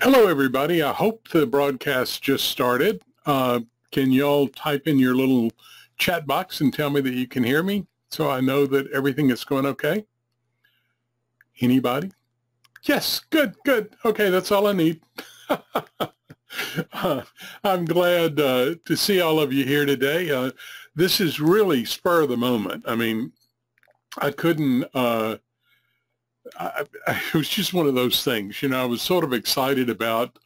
Hello, everybody. I hope the broadcast just started. Can you all type in your little chat box and tell me that you can hear me so I know that everything is going okay? Anybody? Yes, good. Okay, that's all I need. I'm glad to see all of you here today. This is really spur of the moment. I mean, I couldn't... it was just one of those things, you know. I was sort of excited about,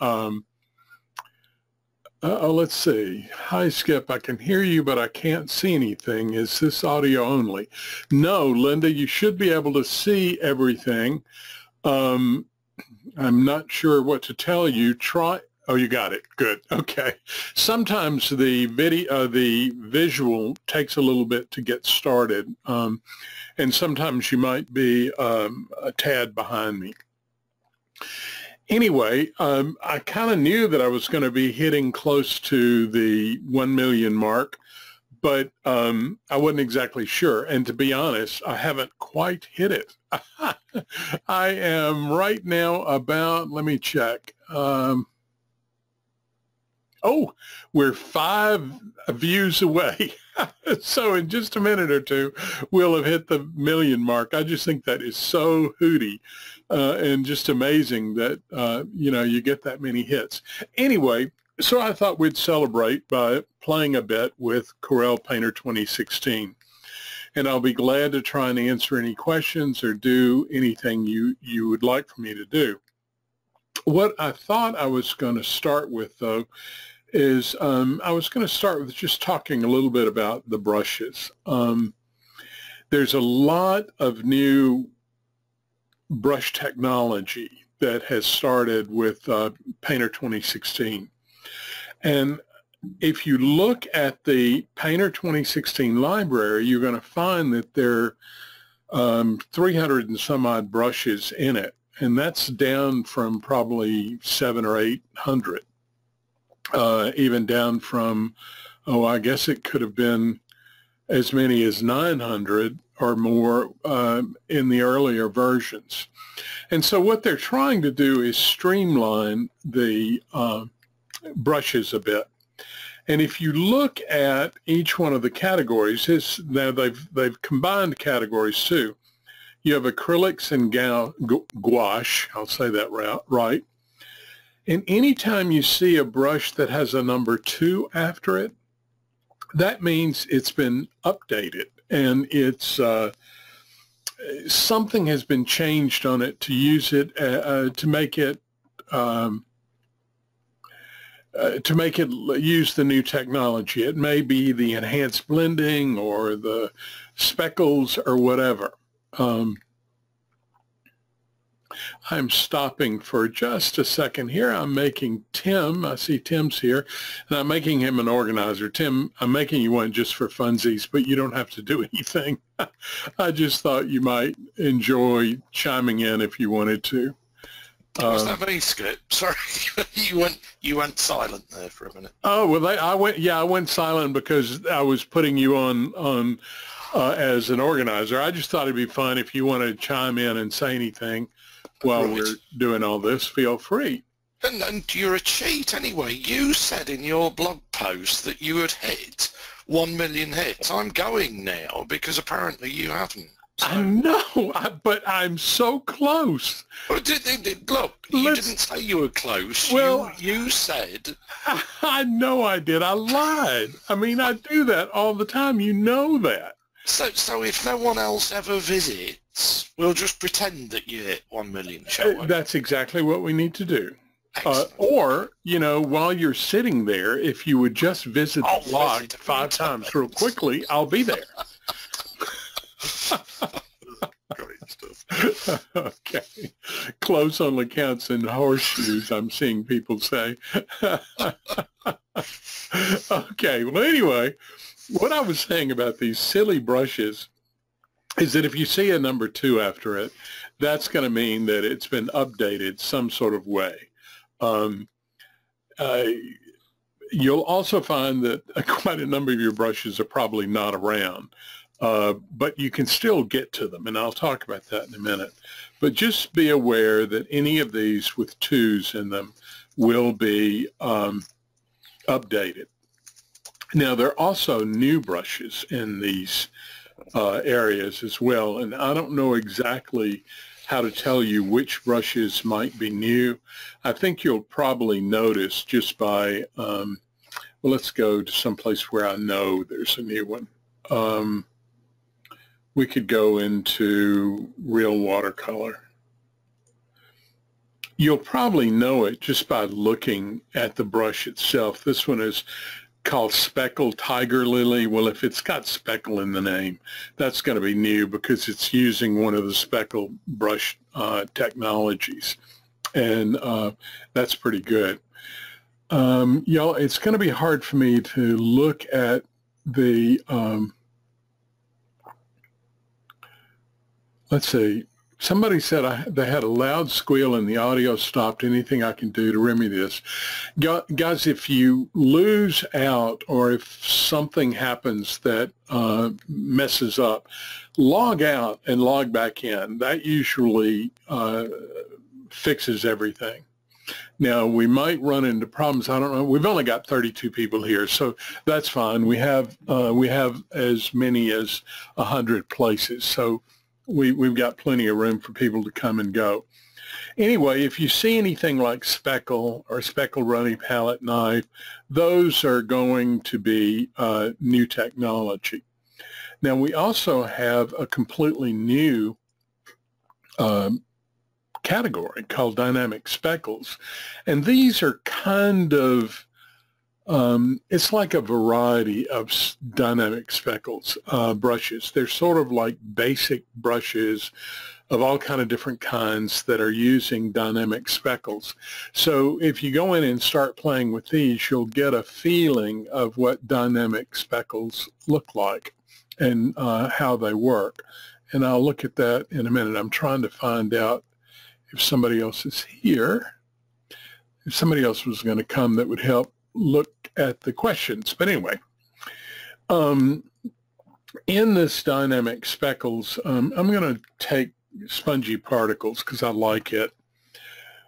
let's see. Hi, Skip. I can hear you, but I can't see anything. Is this audio only? No, Linda, you should be able to see everything. I'm not sure what to tell you. Try. Oh, you got it. Good. Okay. Sometimes the visual takes a little bit to get started. And sometimes you might be a tad behind me. Anyway, I kind of knew that I was going to be hitting close to the 1 million mark, but I wasn't exactly sure. And to be honest, I haven't quite hit it. I am right now about, let me check. Oh, we're 5 views away. So in just a minute or two, we'll have hit the million mark. I just think that is so hooty and just amazing that, you know, you get that many hits. Anyway, so I thought we'd celebrate by playing a bit with Corel Painter 2016. And I'll be glad to try and answer any questions or do anything you would like for me to do. What I thought I was going to start with, though, is I was going to start with just talking a little bit about the brushes. There's a lot of new brush technology that has started with Painter 2016. And if you look at the Painter 2016 library, you're going to find that there are 300 and some odd brushes in it. And that's down from probably 700 or 800, even down from, oh, I guess it could have been as many as 900 or more in the earlier versions. And so what they're trying to do is streamline the brushes a bit. And if you look at each one of the categories, now they've combined categories too. You have acrylics and gouache, I'll say that right. And anytime you see a brush that has a number 2 after it, that means it's been updated and it's something has been changed on it to use it to make it use the new technology. It may be the enhanced blending or the Speckles or whatever. I'm stopping for just a second here. I'm making Tim, I see Tim's here, and I'm making him an organizer. Tim, I'm making you one just for funsies, but you don't have to do anything. I just thought you might enjoy chiming in if you wanted to. Was that me, Skip? Sorry, you went silent there for a minute. Oh, well, I went silent because I was putting you on as an organizer. I just thought it'd be fun if you want to chime in and say anything while we're doing all this. Feel free. And you're a cheat anyway. You said in your blog post that you had hit 1 million hits. I'm going now because apparently you haven't. So. I know, but I'm so close. Look, you didn't say you were close. Well, you said. I know I did. I lied. I mean, I do that all the time. You know that. So if no one else ever visits, we'll just pretend that you hit 1 million, shall we? That's exactly what we need to do. Or, you know, while you're sitting there, if you would just visit the blog 5 times real quickly, I'll be there. Great stuff. Okay. Close only counts in horseshoes, I'm seeing people say. Okay, well, anyway, what I was saying about these silly brushes is that if you see a number 2 after it, that's going to mean that it's been updated some sort of way. You'll also find that quite a number of your brushes are probably not around. but you can still get to them, and I'll talk about that in a minute. But just be aware that any of these with 2s in them will be updated. Now, there are also new brushes in these areas as well, and I don't know exactly how to tell you which brushes might be new. I think you'll probably notice just by, well, let's go to someplace where I know there's a new one. We could go into Real Watercolor. You'll probably know it just by looking at the brush itself. This one is called Speckle Tiger Lily. Well, if it's got speckle in the name, that's going to be new because it's using one of the speckle brush technologies, and that's pretty good. Y'all, it's going to be hard for me to look at the, let's see, somebody said they had a loud squeal and the audio stopped. Anything I can do to remedy this? Guys, if you lose out or if something happens that messes up, log out and log back in. That usually fixes everything. Now, we might run into problems. I don't know. We've only got 32 people here, so that's fine. We have as many as 100 places, so we've got plenty of room for people to come and go. Anyway, if you see anything like speckle or speckle runny palette knife, those are going to be new technology. Now, we also have a completely new category called dynamic speckles, and these are kind of it's like a variety of dynamic speckles brushes. They're sort of like basic brushes of all kind of different kinds that are using dynamic speckles. So if you go in and start playing with these, you'll get a feeling of what dynamic speckles look like and how they work. And I'll look at that in a minute. I'm trying to find out if somebody else is here. If somebody else was going to come that would help look at the questions. But anyway, in this dynamic speckles, I'm going to take spongy particles because I like it.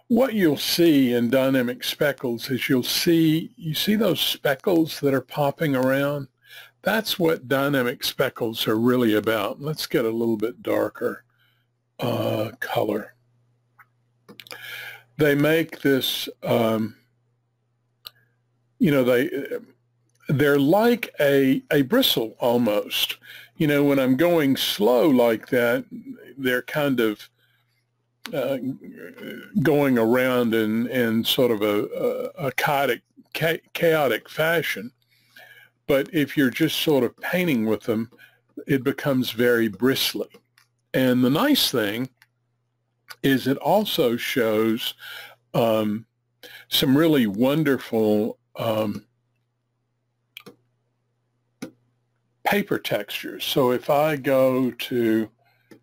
What you'll see in dynamic speckles is you see those speckles that are popping around. That's what dynamic speckles are really about. Let's get a little bit darker color. They make this, you know, they're like a bristle almost. You know, when I'm going slow like that, they're kind of going around in sort of a chaotic fashion. But if you're just sort of painting with them, it becomes very bristly. And the nice thing is it also shows some really wonderful paper textures. So if I go to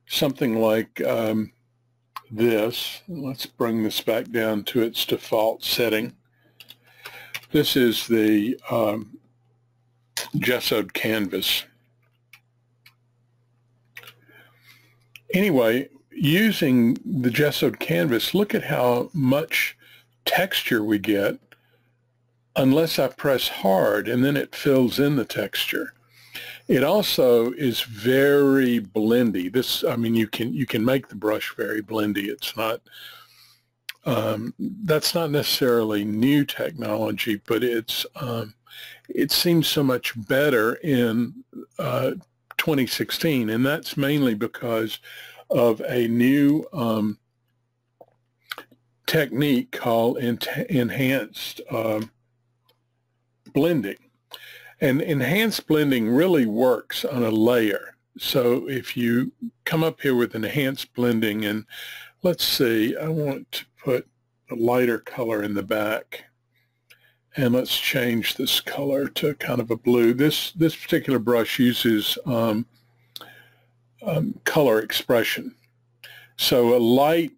something like this, let's bring this back down to its default setting. This is the gessoed canvas. Anyway, using the gessoed canvas, look at how much texture we get unless I press hard, and then it fills in the texture. It also is very blendy. This, I mean, you can make the brush very blendy. It's not, that's not necessarily new technology, but it's, it seems so much better in 2016, and that's mainly because of a new technique called enhanced blending. And enhanced blending really works on a layer. So if you come up here with enhanced blending, and let's see, I want to put a lighter color in the back. And let's change this color to kind of a blue. This particular brush uses color expression. So a light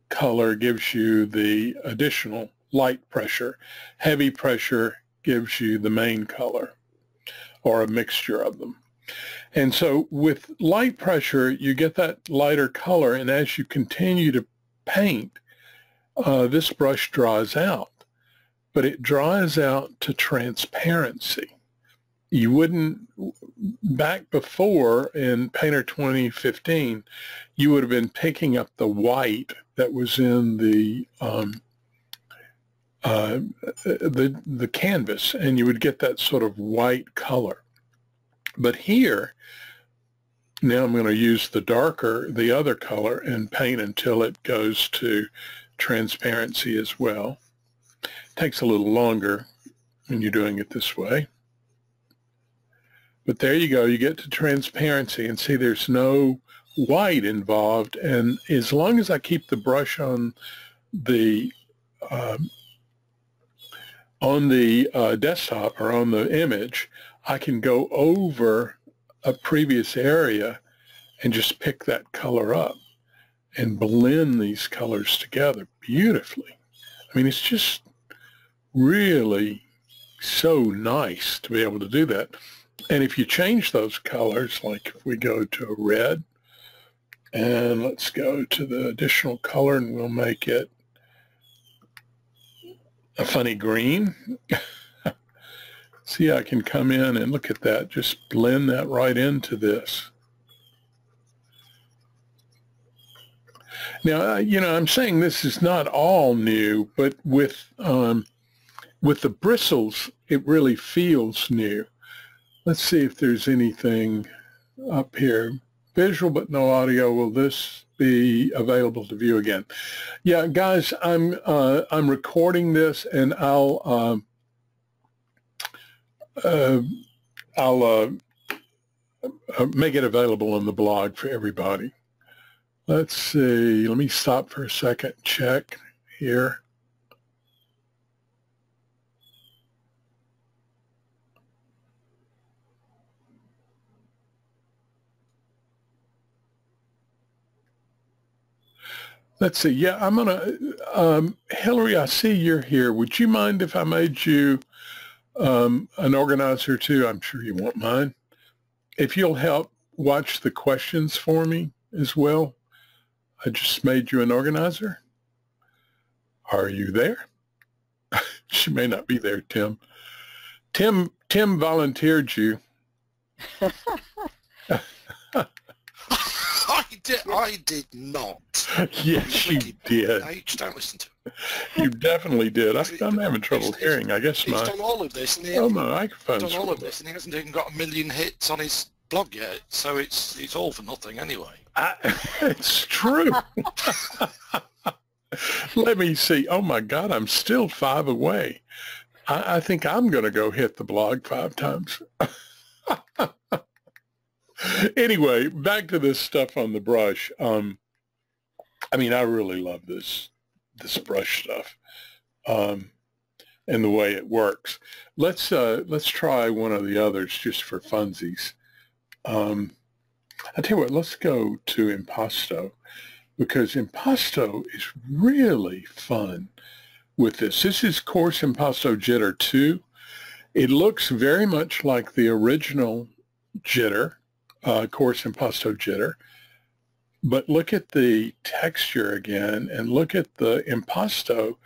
color gives you the additional light pressure. Heavy pressure gives you the main color, or a mixture of them. And so with light pressure, you get that lighter color, and as you continue to paint, this brush dries out, but it dries out to transparency. You wouldn't, back before in Painter 2015, you would have been picking up the white that was in the canvas, and you would get that sort of white color. But here, now I'm going to use the other color, and paint until it goes to transparency as well. It takes a little longer when you're doing it this way. But there you go, you get to transparency, and see there's no white involved, and as long as I keep the brush on the desktop or on the image, I can go over a previous area and just pick that color up and blend these colors together beautifully. I mean, it's just really so nice to be able to do that. And if you change those colors, like if we go to a red, and let's go to the additional color, and we'll make it a funny green. See, I can come in and look at that, just blend that right into this. Now, I'm saying this is not all new, but with the bristles, it really feels new. Let's see if there's anything up here. Visual but no audio. Will this be available to view again? Yeah, guys, I'm recording this, and I'll make it available on the blog for everybody. Let's see. Let me stop for a second. Check here. Let's see. Yeah, I'm gonna. Hillary, I see you're here. Would you mind if I made you an organizer too? I'm sure you won't mind. If you'll help watch the questions for me as well. I just made you an organizer. Are you there? She may not be there, Tim. Tim volunteered you. I did not. Yes, you did. Don't listen to him. You definitely did. I'm having trouble hearing. I guess he's done all of this, and he my microphone's done all of this, and he hasn't even got 1 million hits on his blog yet. So it's all for nothing anyway. It's true. Let me see. Oh my God, I'm still 5 away. I think I'm going to go hit the blog 5 times. Anyway, back to this stuff on the brush. I mean, I really love this brush stuff, and the way it works. Let's try one of the others just for funsies. I tell you what, let's go to Impasto, because Impasto is really fun with this. This is Coarse Impasto Jitter 2. It looks very much like the original Jitter, Coarse Impasto Jitter, but look at the texture again, and look at the Impasto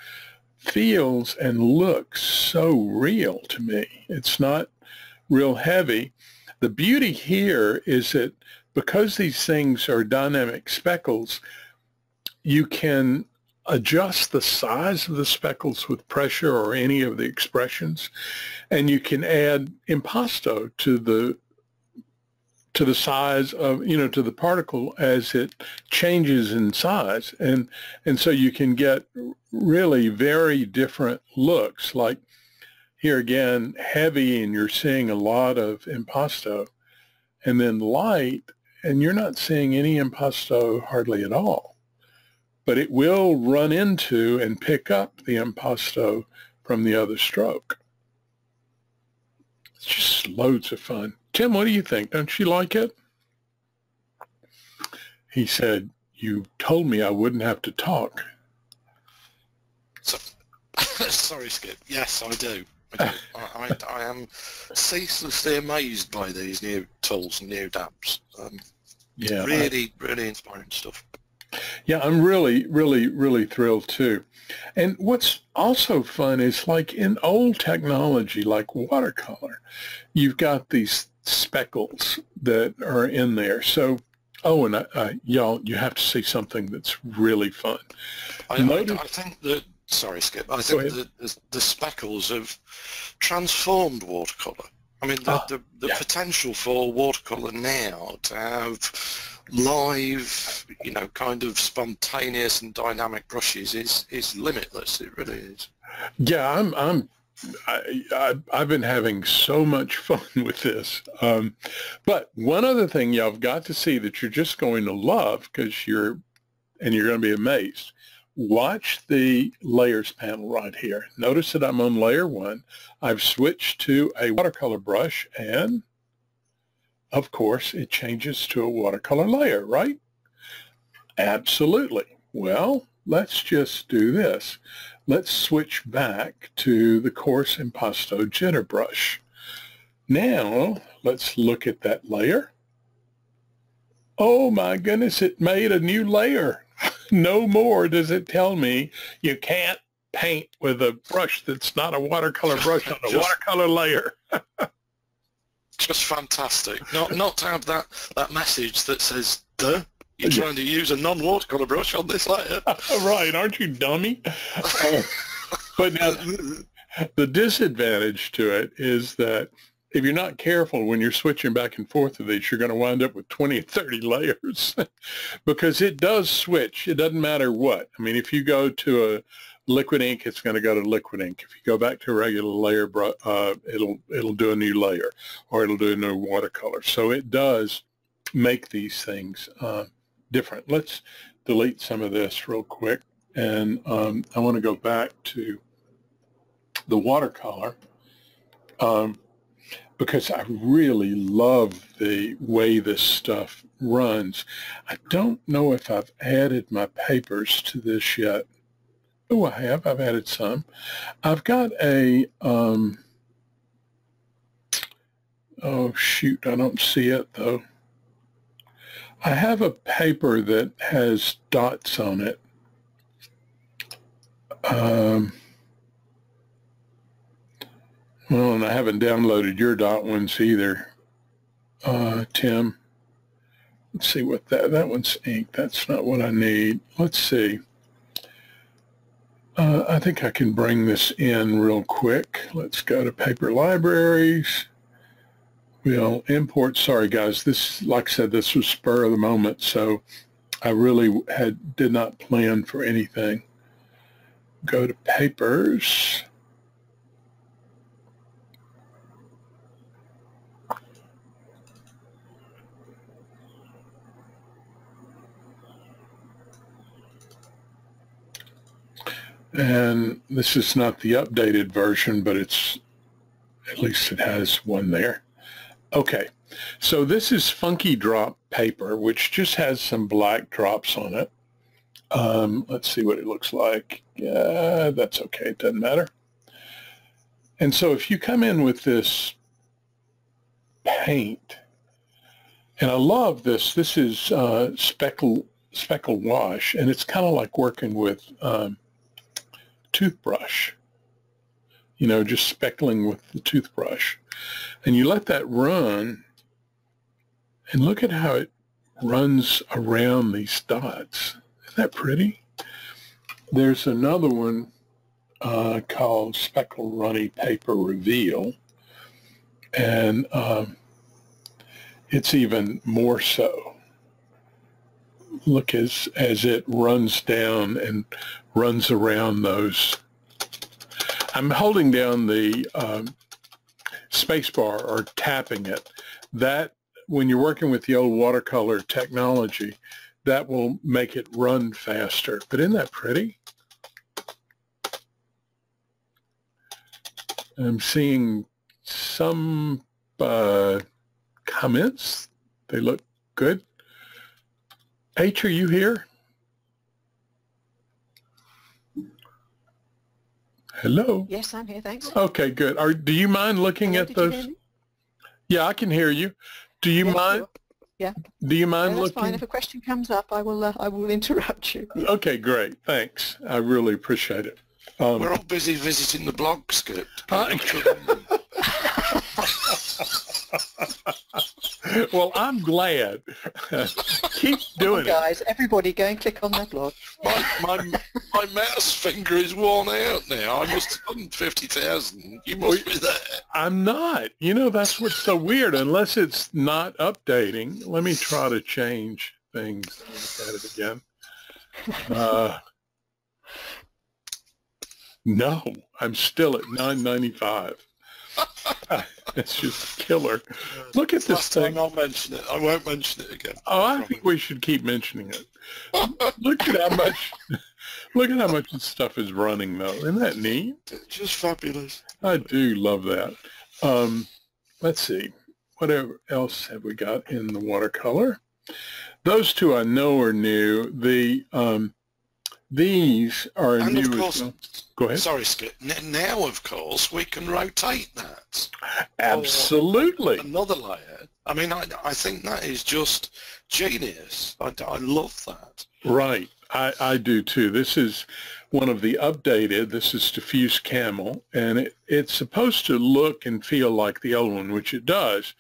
feels and looks so real to me. It's not real heavy. The beauty here is that because these things are dynamic speckles, you can adjust the size of the speckles with pressure or any of the expressions, and you can add impasto to the size of, to the particle as it changes in size, and so you can get really very different looks. Like here again, heavy, and you're seeing a lot of impasto, and then light, and you're not seeing any impasto hardly at all. But it will run into and pick up the impasto from the other stroke. It's just loads of fun. Tim, what do you think? Don't you like it? He said, you told me I wouldn't have to talk. So, sorry, Skip. Yes, I do. I am ceaselessly amazed by these new tools and new dabs. Yeah, really inspiring stuff. yeah, I'm really thrilled too. And what's also fun is like in old technology, like watercolor, you've got these speckles that are in there. So, oh, and y'all, you have to see something that's really fun. I think that, sorry, Skip, I think that the speckles have transformed watercolor. I mean, the yeah. potential for watercolor now to have live, kind of spontaneous and dynamic brushes is limitless. It really is. Yeah, I've been having so much fun with this. But one other thing y'all have got to see that you're just going to love, because you're going to be amazed. Watch the layers panel right here. Notice that I'm on layer 1. I've switched to a watercolor brush, and of course it changes to a watercolor layer, right? Absolutely. Well, let's just do this. Let's switch back to the coarse Impasto jitter brush. Now, let's look at that layer. Oh my goodness, it made a new layer. No more does it tell me you can't paint with a brush that's not a watercolor brush on a watercolor layer. Just fantastic. Not to have that message that says, duh, you're trying to use a non-watercolor brush on this layer. Right, aren't you dummy? But now, the disadvantage to it is that if you're not careful when you're switching back and forth with these, you're going to wind up with 20 or 30 layers because it does switch. It doesn't matter what. I mean, if you go to a liquid ink, it's going to go to liquid ink. If you go back to a regular layer, it'll do a new layer, or it'll do a new watercolor. So it does make these things different. Let's delete some of this real quick. And I want to go back to the watercolor. Because I really love the way this stuff runs. I don't know if I've added my papers to this yet. Oh, I have. I've added some. I've got a, oh shoot, I don't see it though. I have a paper that has dots on it. Well, and I haven't downloaded your dot ones either, Tim. Let's see what that one's ink. That's not what I need. Let's see. I think I can bring this in real quick. Let's go to paper libraries. We'll import. Sorry, guys. This, like I said, this was spur of the moment, so I really did not plan for anything. Go to papers. And this is not the updated version, but at least it has one there. Okay, so this is Funky Drop paper, which just has some black drops on it. Let's see what it looks like. Yeah, that's okay, it doesn't matter. And so if you come in with this paint, and I love this is speckle wash, and it's kind of like working with toothbrush, just speckling with the toothbrush. And you let that run, and look at how it runs around these dots. Isn't that pretty? There's another one called Speckle Runny Paper Reveal, and it's even more so. Look as it runs down and runs around those. I'm holding down the space bar or tapping it. That, when you're working with the old watercolor technology, that will make it run faster. But isn't that pretty? I'm seeing some comments. They look good. H, are you here? Hello? Yes, I'm here, thanks. Okay, good. Do you mind looking Hello, at did you hear those? me? Yeah, I can hear you. Do you Yeah, mind? sure. Yeah, Do you mind no, that's fine. looking? If a question comes up, I will interrupt you. Yeah. Okay, great. Thanks. I really appreciate it. We're all busy visiting the blog script. Well, I'm glad. Keep doing it. Guys, everybody go and click on that blog. My mouse finger is worn out now. I must have done 50,000. You must be there. I'm not. You know, that's what's so weird. Unless it's not updating. Let me try to change things. Look at it again. No, I'm still at 995. It's just killer. Look at this Last thing. time I'll mention it. I won't mention it again. Oh, I think we should keep mentioning it. Look at how much. Look at how much this stuff is running, though. Isn't that neat? It's just fabulous. I do love that. Let's see. Whatever else have we got in the watercolor? Those two I know are new. These are And new of as course, well. Go ahead. sorry, Skip. Now, of course, we can rotate that. Absolutely. Another layer. I mean, I think that is just genius. I love that. Right. I do too. This is one of the updated. This is Diffuse Camel, and it's supposed to look and feel like the old one, which it does,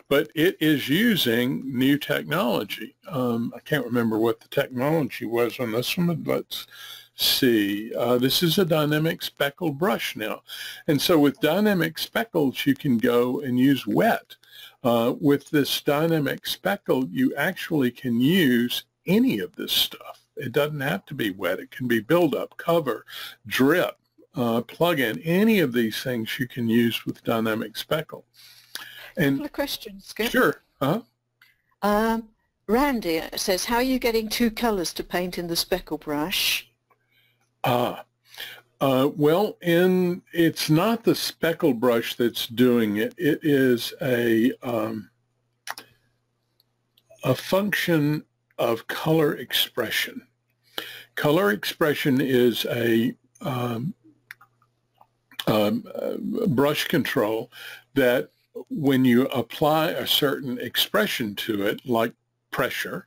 but it is using new technology. I can't remember what the technology was on this one, but let's see. This is a dynamic speckle brush now. And so with dynamic speckles, you can go and use wet. With this dynamic speckle, you actually can use any of this stuff. It doesn't have to be wet. It can be build-up, cover, drip, plug-in. Any of these things you can use with dynamic speckle. And Couple of questions, Skip. sure. Randy says, how are you getting two colors to paint in the speckle brush? Well, it's not the speckle brush that's doing it. It is a function of color expression. Color expression is a brush control that when you apply a certain expression to it, like pressure,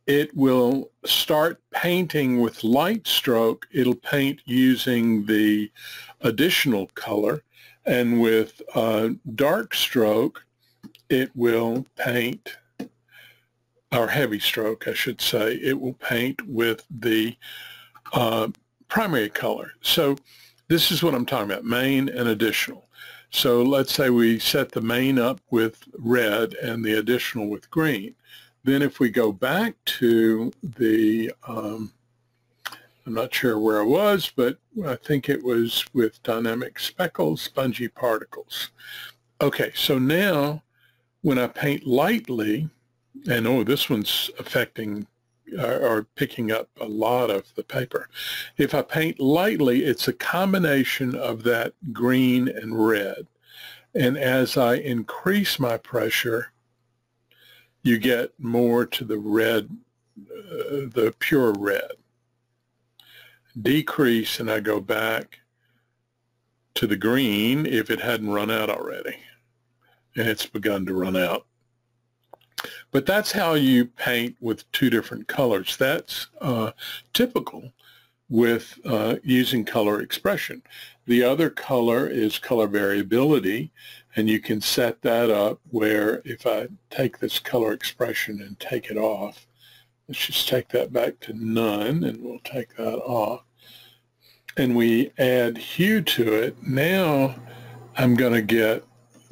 it will start painting with light stroke. It'll paint using the additional color, and with dark stroke, it will paint, or heavy stroke, I should say, it will paint with the primary color. So this is what I'm talking about, main and additional. So let's say we set the main up with red and the additional with green. Then if we go back to the, I'm not sure where I was, but I think it was with dynamic speckles, spongy particles. Okay, so now when I paint lightly, and oh, this one's affecting or picking up a lot of the paper. If I paint lightly, it's a combination of that green and red. And as I increase my pressure, you get more to the red, the pure red. Decrease, and I go back to the green if it hadn't run out already. And it's begun to run out. But that's how you paint with two different colors. That's typical with using color expression. The other color is color variability, and you can set that up where if I take this color expression and take it off, let's just take that back to none, and we'll take that off. And we add hue to it. Now I'm going to get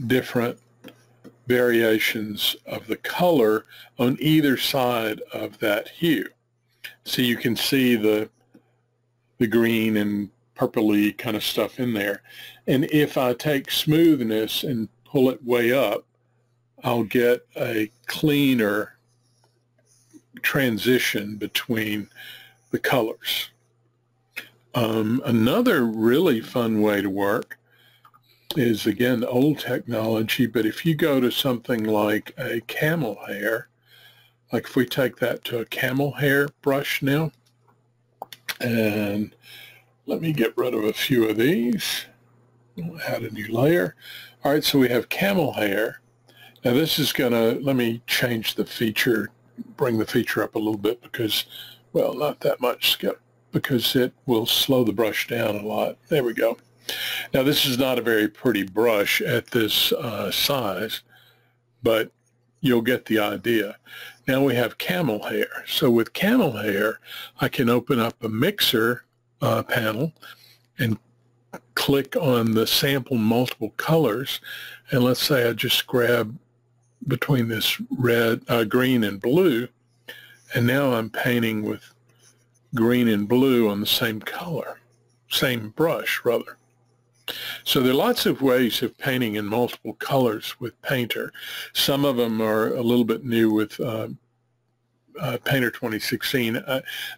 different variations of the color on either side of that hue. So you can see the green and purpley kind of stuff in there. And if I take smoothness and pull it way up, I'll get a cleaner transition between the colors. Another really fun way to work is, again, old technology, but if you go to something like a camel hair, like if we take that to a camel hair brush now, and Let me get rid of a few of these. We'll add a new layer. All right, so we have camel hair. Now this is gonna, let me change the feature, bring the feature up a little bit because, well, not that much, Skip, because it will slow the brush down a lot. There we go. Now this is not a very pretty brush at this size, but you'll get the idea. Now we have camel hair. So with camel hair, I can open up a mixer panel and click on the sample multiple colors, and let's say I just grab between this red, green and blue, and now I'm painting with green and blue on the same color, same brush rather. So there are lots of ways of painting in multiple colors with Painter. Some of them are a little bit new with Painter 2016.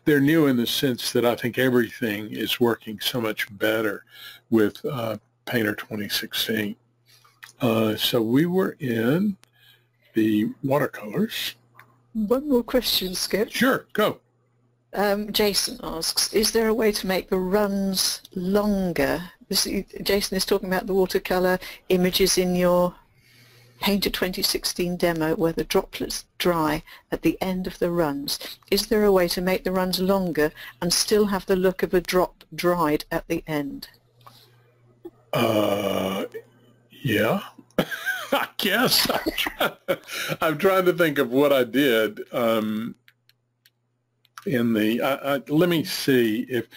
They're new in the sense that I think everything is working so much better with Painter 2016. So we were in the watercolors. One more question, Skip. Sure, go. Jason asks, is there a way to make the runs longer? Jason is talking about the watercolor images in your Painter 2016 demo where the droplets dry at the end of the runs. Is there a way to make the runs longer and still have the look of a drop dried at the end? Yeah. I guess. I'm trying to think of what I did in the, let me see if,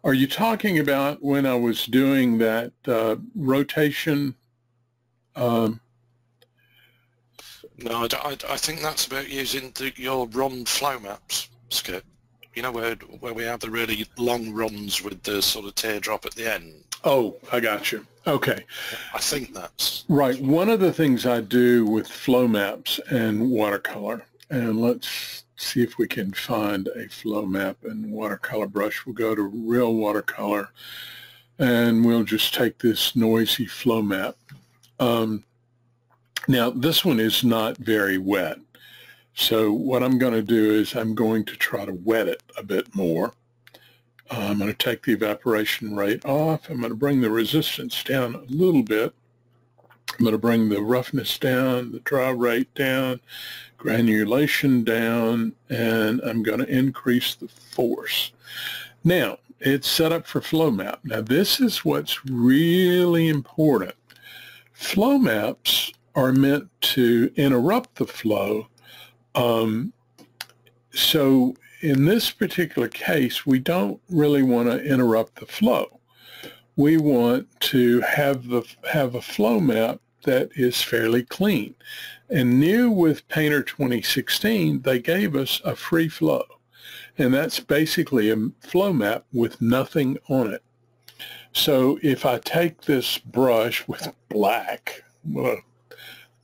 are you talking about when I was doing that rotation? No, I think that's about using your run flow maps, Skip. You know where we have the really long runs with the sort of teardrop at the end? Oh, I got you. Okay. I think that's... Right. One of the things I do with flow maps and watercolor, and let's see if we can find a flow map and watercolor brush. We'll go to Real Watercolor, and we'll just take this noisy flow map. Now, this one is not very wet. So what I'm going to do is I'm going to try to wet it a bit more. I'm going to take the evaporation rate off. I'm going to bring the resistance down a little bit. I'm going to bring the roughness down, the dry rate down, granulation down, and I'm going to increase the force. Now, it's set up for flow map. Now, this is what's really important. Flow maps are meant to interrupt the flow. So in this particular case, we don't really want to interrupt the flow. We want to have a flow map that is fairly clean. And new with Painter 2016, they gave us a free flow. And that's basically a flow map with nothing on it. So if I take this brush with black, what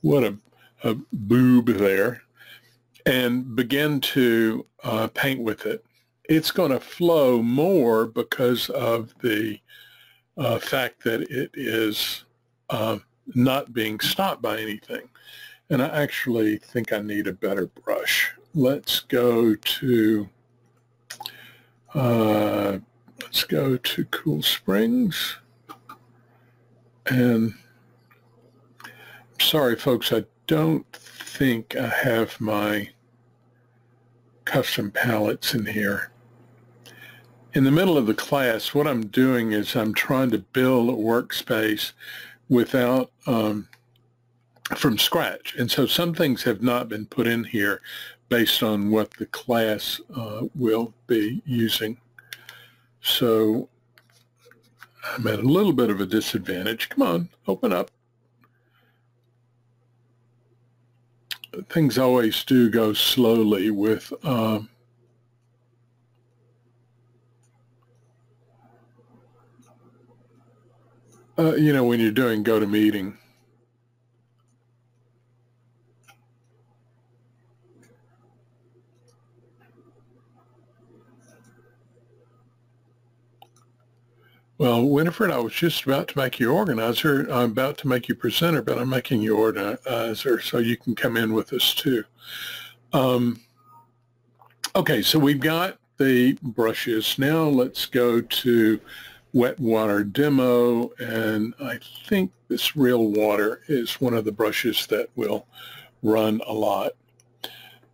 a boob there, and begin to paint with it, it's going to flow more because of the fact that it is not being stopped by anything. And I actually think I need a better brush. Let's go to Cool Springs. And sorry, folks, I don't think I have my custom palettes in here. In the middle of the class, what I'm doing is I'm trying to build a workspace without, from scratch. And so some things have not been put in here based on what the class will be using. So I'm at a little bit of a disadvantage. Come on, open up. Things always do go slowly with you know, when you're doing GoToMeeting. Well, Winifred, I was just about to make you organizer. I'm about to make you presenter, but I'm making you organizer so you can come in with us too. Okay, so we've got the brushes. Now let's go to wet water demo, and I think this real water is one of the brushes that will run a lot.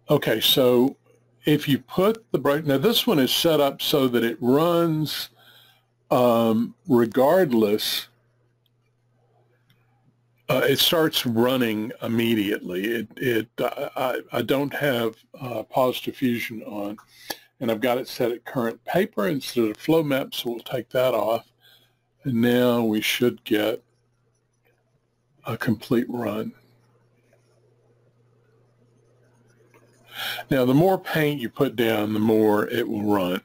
Okay, so if you put the brush, now this one is set up so that it runs regardless. It starts running immediately. I don't have pause diffusion on, and I've got it set at current paper instead of flow map, so we'll take that off. And now we should get a complete run. Now, the more paint you put down, the more it will run.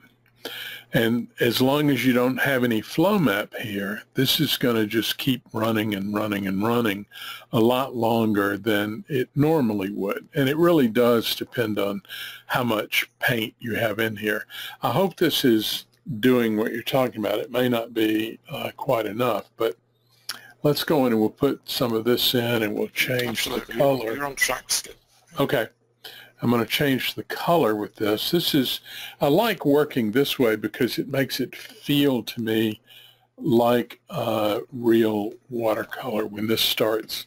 And as long as you don't have any flow map here, this is going to just keep running and running and running a lot longer than it normally would. And it really does depend on how much paint you have in here. I hope this is doing what you're talking about. It may not be quite enough, but let's go in and we'll put some of this in and we'll change the color. You're on track, Skip. Okay. I'm going to change the color with this. I like working this way because it makes it feel to me like real watercolor when this starts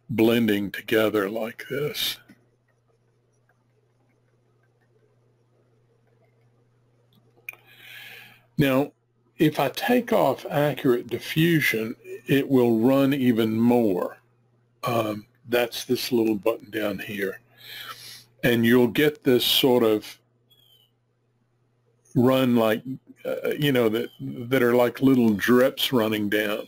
blending together like this. Now, if I take off accurate diffusion, it will run even more. That's this little button down here. And you'll get this sort of run like, that are like little drips running down.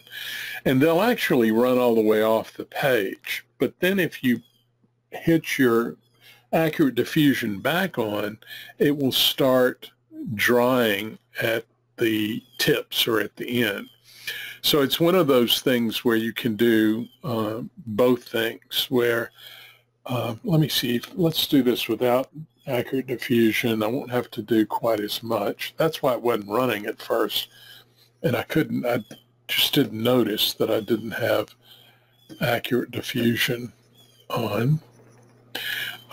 And they'll actually run all the way off the page. But then if you hit your accurate diffusion back on, it will start drying at the tips or at the end. So it's one of those things where you can do both things, where let me see, let's do this without accurate diffusion. I won't have to do quite as much. That's why it wasn't running at first. And I just didn't notice that I didn't have accurate diffusion on.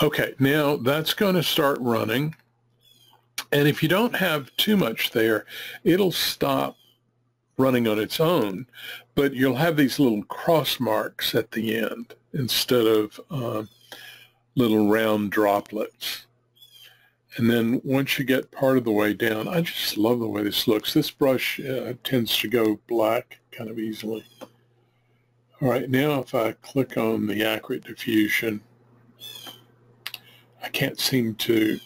Okay, now that's going to start running. And if you don't have too much there, it'll stop running on its own, but you'll have these little cross marks at the end instead of little round droplets. And then once you get part of the way down, I just love the way this looks. This brush tends to go black kind of easily. All right, now if I click on the accurate diffusion, I can't seem to,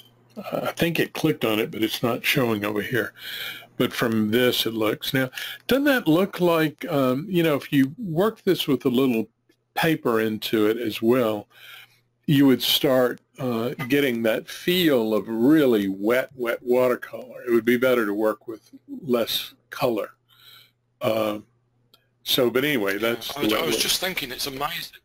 I think it clicked on it, but it's not showing over here. But from this, it looks. Now, doesn't that look like, if you work this with a little paper into it as well, you would start getting that feel of really wet watercolor. It would be better to work with less color. But anyway, that's the way I was just thinking, it's amazing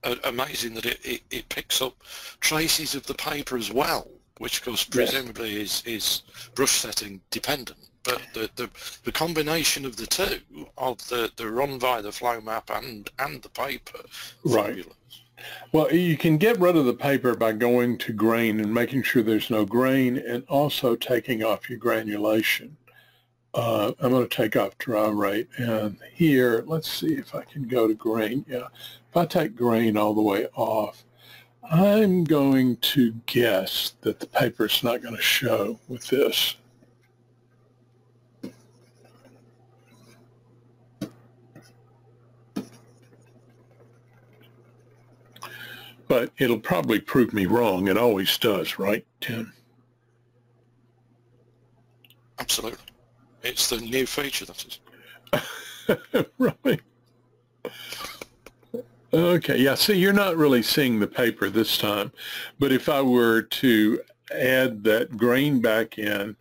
that it picks up traces of the paper as well, which of course presumably is brush setting dependent. But the combination of the two, of the run via the flow map and the paper, right. Fabulous. Well, you can get rid of the paper by going to grain and making sure there's no grain, and also taking off your granulation. I'm going to take off dry rate, and here, let's see if I can go to grain. Yeah, if I take grain all the way off, I'm going to guess that the paper's not going to show with this. But it'll probably prove me wrong. It always does, right, Tim? Absolutely. It's the new feature, that is. Right. Okay, yeah, see, you're not really seeing the paper this time. But if I were to add that grain back in,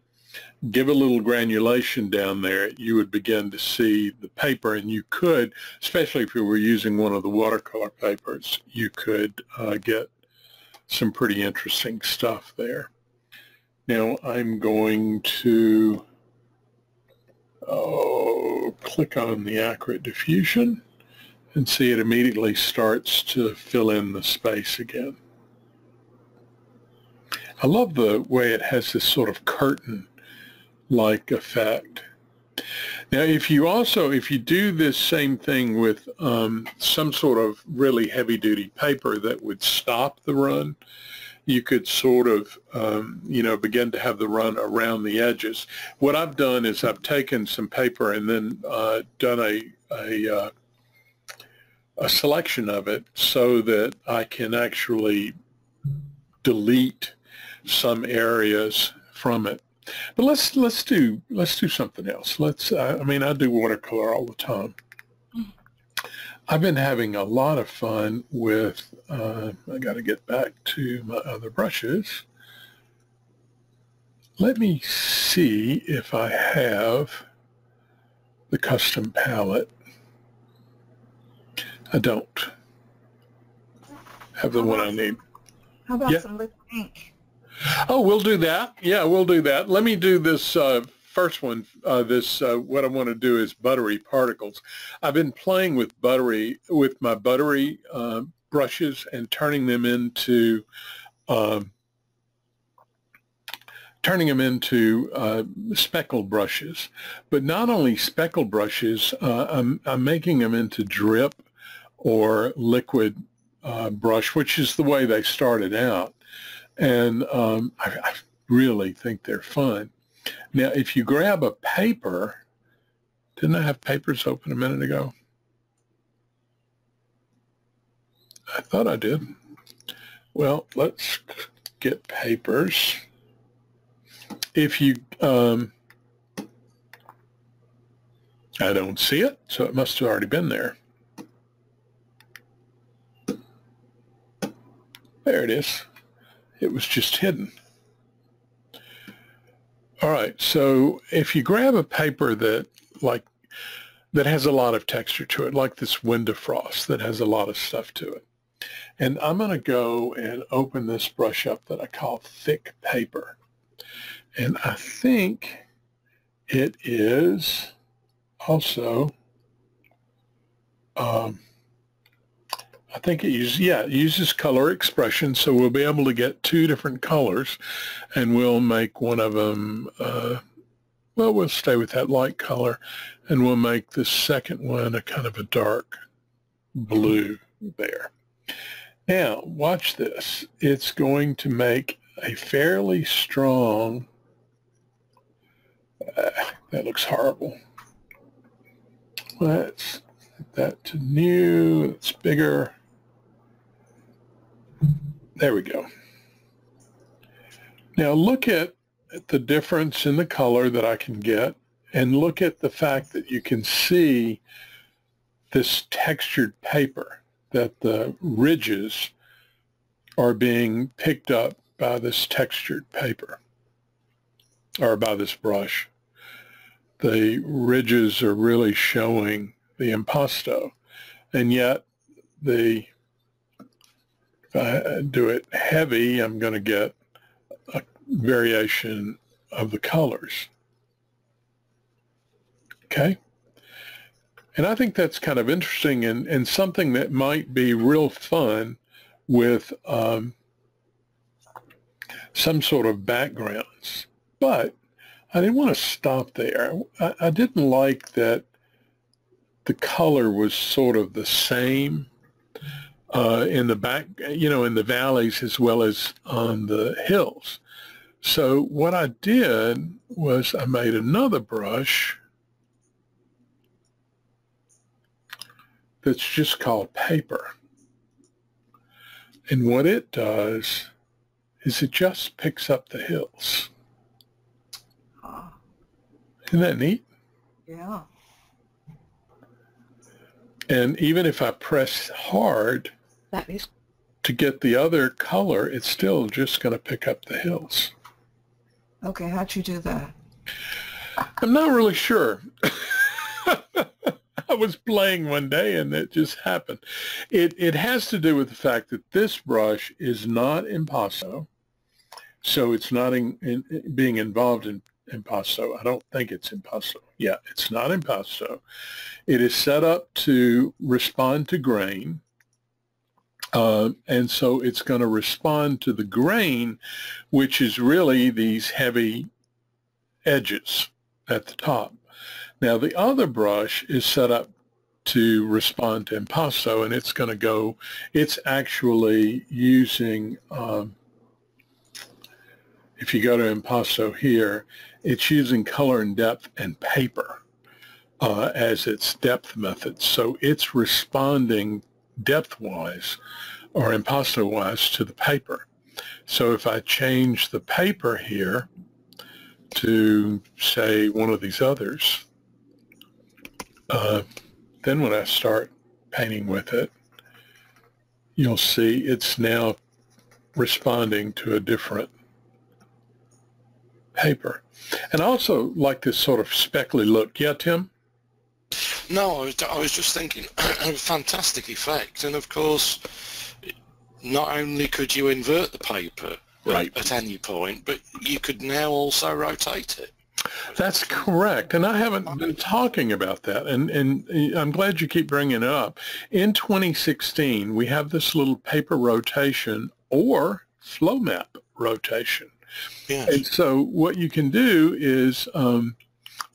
give a little granulation down there, you would begin to see the paper, and you could, especially if you were using one of the watercolor papers, you could get some pretty interesting stuff there. Now I'm going to click on the accurate diffusion and see it immediately starts to fill in the space again. I love the way it has this sort of curtain like effect. Now, if you do this same thing with some sort of really heavy-duty paper that would stop the run, you could sort of, begin to have the run around the edges. What I've done is I've taken some paper and then done a selection of it so that I can actually delete some areas from it. But let's do something else. I do watercolor all the time. I've been having a lot of fun with, I got to get back to my other brushes. Let me see if I have the custom palette. I don't have the one I need. How about some liquid ink? Oh, we'll do that. Yeah, we'll do that. Let me do this first one. What I want to do is Buttery particles. I've been playing with my Buttery brushes and turning them into speckled brushes. But not only speckled brushes, I'm making them into drip or liquid brush, which is the way they started out. And I really think they're fun. Now, if you grab a paper, didn't I have papers open a minute ago? I thought I did. Well, let's get papers. If you, I don't see it, so it must have already been there. There it is. It was just hidden. All right, so if you grab a paper that has a lot of texture to it, like this window frost that has a lot of stuff to it, and I'm going to go and open this brush up that I call thick paper, and I think it is also I think it uses color expression, so we'll be able to get two different colors, and we'll make one of them, we'll stay with that light color, and we'll make the second one a kind of a dark blue there. Now, watch this. It's going to make a fairly strong, that looks horrible. Let's set that to new, it's bigger. There we go. Now look at the difference in the color that I can get, and look at the fact that you can see this textured paper, that the ridges are being picked up by this textured paper, or by this brush. The ridges are really showing the impasto, and yet if I do it heavy, I'm going to get a variation of the colors. Okay? And I think that's kind of interesting and something that might be real fun with some sort of backgrounds. But I didn't want to stop there. I didn't like that the color was sort of the same in the back, in the valleys as well as on the hills. So what I did was I made another brush that's just called paper. And what it does is it just picks up the hills. Isn't that neat? Yeah. And even if I press hard to get the other color, it's still just going to pick up the hills. Okay, how'd you do that? I'm not really sure. I was playing one day and it just happened. It has to do with the fact that this brush is not impasto, so it's not being involved in impasto. I don't think it's impasto. Yeah, it's not impasto. It is set up to respond to grain, and so it's going to respond to the grain, which is really these heavy edges at the top. Now the other brush is set up to respond to Impasto, and it's going to go, it's actually using, if you go to Impasto here, it's using color and depth and paper as its depth method. So it's responding depth-wise or Impasto-wise to the paper. So if I change the paper here to, say, one of these others, then when I start painting with it, you'll see it's now responding to a different paper. And I also like this sort of speckly look. Yeah, Tim? No, I was just thinking, a fantastic effect. And of course, not only could you invert the paper at any point, but you could now also rotate it. That's correct, and I haven't been talking about that, and I'm glad you keep bringing it up. In 2016, we have this little paper rotation or flow map rotation. Yes. And so what you can do is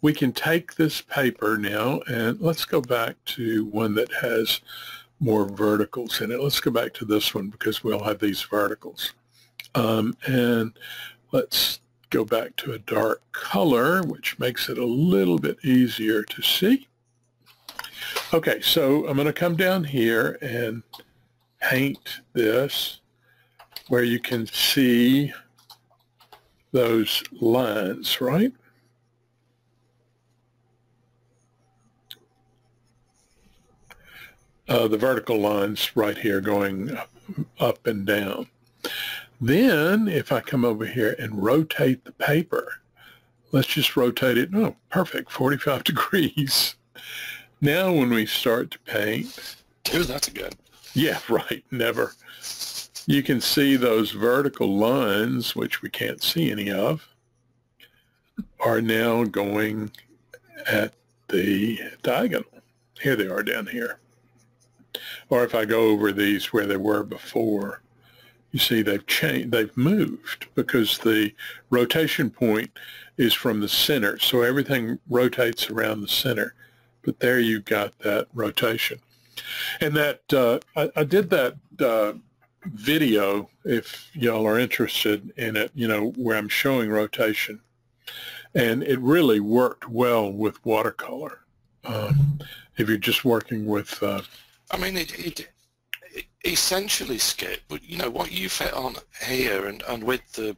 we can take this paper now, and let's go back to one that has more verticals in it. Let's go back to this one because we'll have these verticals. And let's go back to a dark color, which makes it a little bit easier to see. Okay, so I'm going to come down here and paint this where you can see those lines, right? The vertical lines right here going up and down. Then if I come over here and rotate the paper, let's just rotate it. Oh, perfect, 45 degrees. Now when we start to paint. Do that again. Yeah, right, never. You can see those vertical lines, which we can't see any of, are now going at the diagonal. Here they are down here. Or if I go over these where they were before, you see they've changed, they've moved because the rotation point is from the center. So everything rotates around the center. But there you've got that rotation. And that, I did that video, if y'all are interested in it, you know, where I'm showing rotation. And it really worked well with watercolor. If you're just working with... I mean, it essentially, Skip, but you know what you fit on here and with the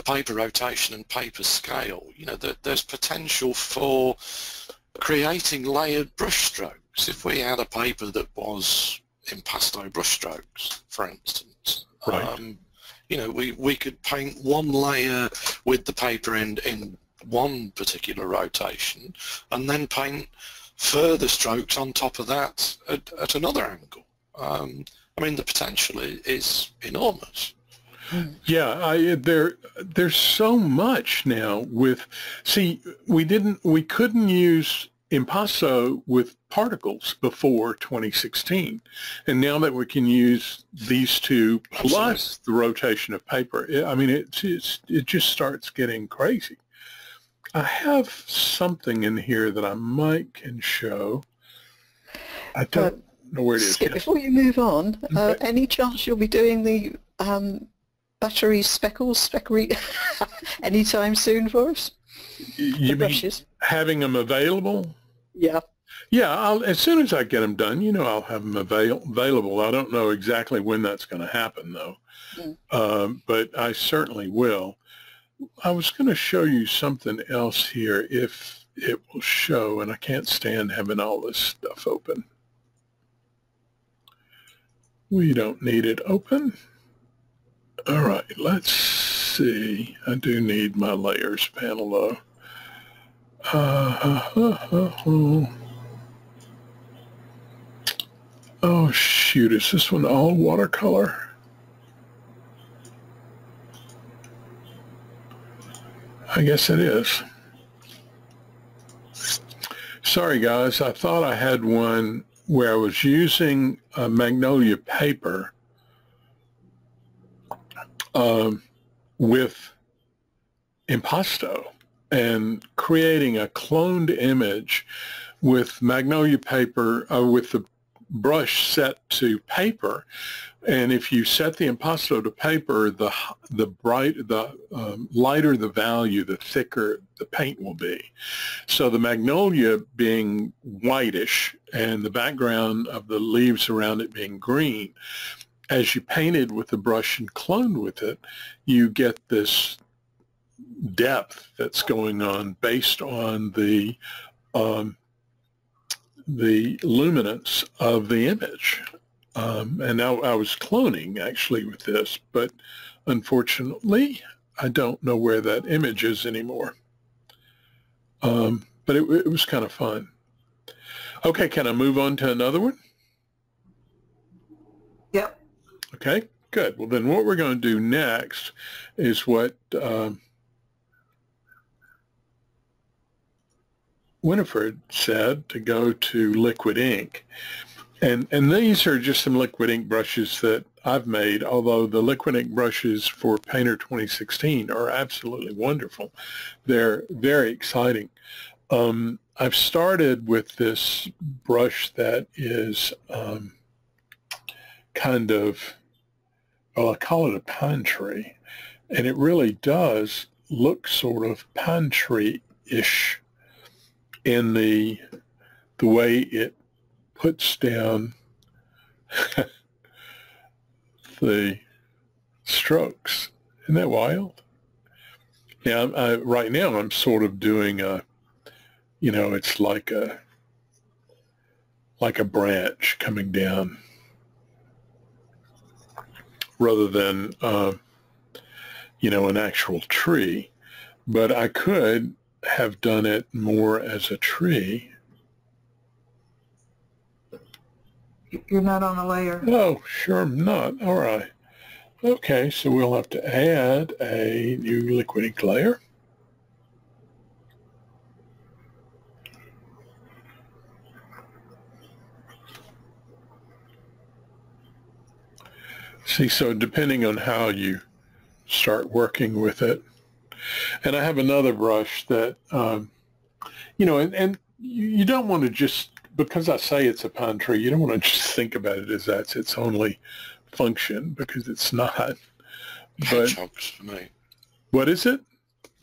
paper rotation and paper scale, you know, there's potential for creating layered brush strokes. If we had a paper that was Impasto brush strokes, for instance, right. You know, we could paint one layer with the paper in one particular rotation and then paint further strokes on top of that at another angle. I mean, the potential is enormous. Yeah, there's so much now with, see, we couldn't use Impasto with particles before 2016. And now that we can use these two plus the rotation of paper, I mean, it just starts getting crazy. I have something in here that I might can show. I don't know where it is. Skip, before you move on, any chance you'll be doing the Buttery Speckles anytime soon for us? You mean having them available? Yeah. Yeah, as soon as I get them done, you know, I'll have them available. I don't know exactly when that's going to happen, though, but I certainly will. I was going to show you something else here if it will show, and I can't stand having all this stuff open. We don't need it open. All right, let's see. I do need my layers panel, though. Oh, shoot. Is this one all watercolor? I guess it is. Sorry, guys. I thought I had one where I was using magnolia paper with Impasto. and creating a cloned image with Magnolia paper, with the brush set to paper. And if you set the impasto to paper, the lighter the value, the thicker the paint will be. So the magnolia being whitish and the background of the leaves around it being green, as you painted with the brush and cloned with it, you get this depth that's going on based on the luminance of the image. And now I was cloning actually with this, but unfortunately I don't know where that image is anymore. But it was kind of fun. Okay, can I move on to another one? Yep. Okay, good. Well, then what we're going to do next is what Winifred said, to go to liquid ink. And these are just some liquid ink brushes that I've made, although the liquid ink brushes for Painter 2016 are absolutely wonderful. They're very exciting. I've started with this brush that is kind of, well, I call it a pine tree, and it really does look sort of pine tree-ish in the way it puts down the strokes. Isn't that wild? Yeah, right now I'm sort of doing a, you know, it's like a branch coming down rather than, you know, an actual tree. But I could have done it more as a tree. You're not on a layer. Oh, sure I'm not. All right. Okay, so we'll have to add a new liquid ink layer. See, so depending on how you start working with it. And I have another brush that, you know, and you don't want to just, because I say it's a pine tree, you don't want to just think about it as that's its only function, because it's not. But Hedgehogs for me. What is it?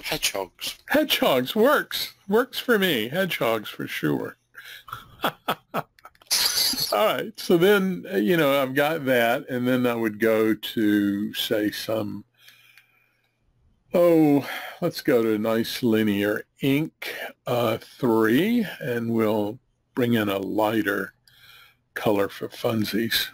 Hedgehogs. Hedgehogs works for me. Hedgehogs for sure. All right, so then, you know, I've got that, and then I would go to, say, some, let's go to nice linear ink 3, and we'll bring in a lighter color for funsies.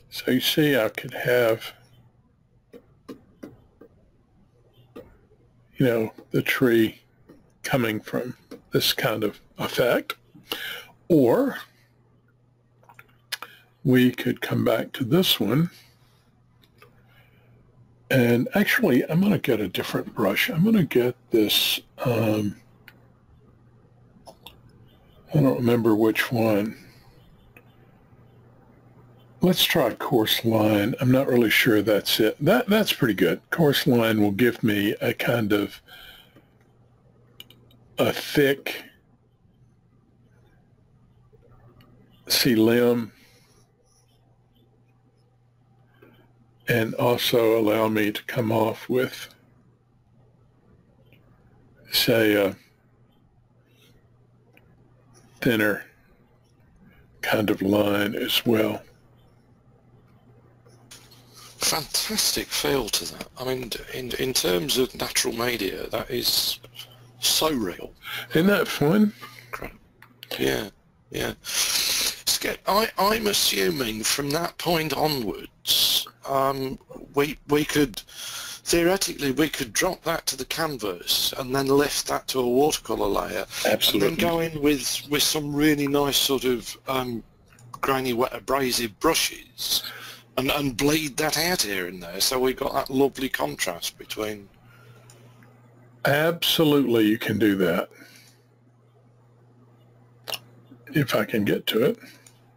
So you see, I could have, you know, the tree coming from this kind of effect, or we could come back to this one, and actually I'm going to get a different brush. I'm going to get this, I don't remember which one. Let's try coarse line. I'm not really sure that's it. That's pretty good. Coarse line will give me a kind of a thick, see, limb, and also allow me to come off with, say, a thinner kind of line as well. Fantastic feel to that. I mean, in terms of natural media, that is so real. Isn't that fun? Yeah, yeah. I'm assuming from that point onwards, we could, theoretically, we could drop that to the canvas and then lift that to a watercolor layer. Absolutely. And then go in with some really nice sort of grainy, wet, abrasive brushes. And bleed that out here and there, so we've got that lovely contrast between. Absolutely, you can do that. if I can get to it.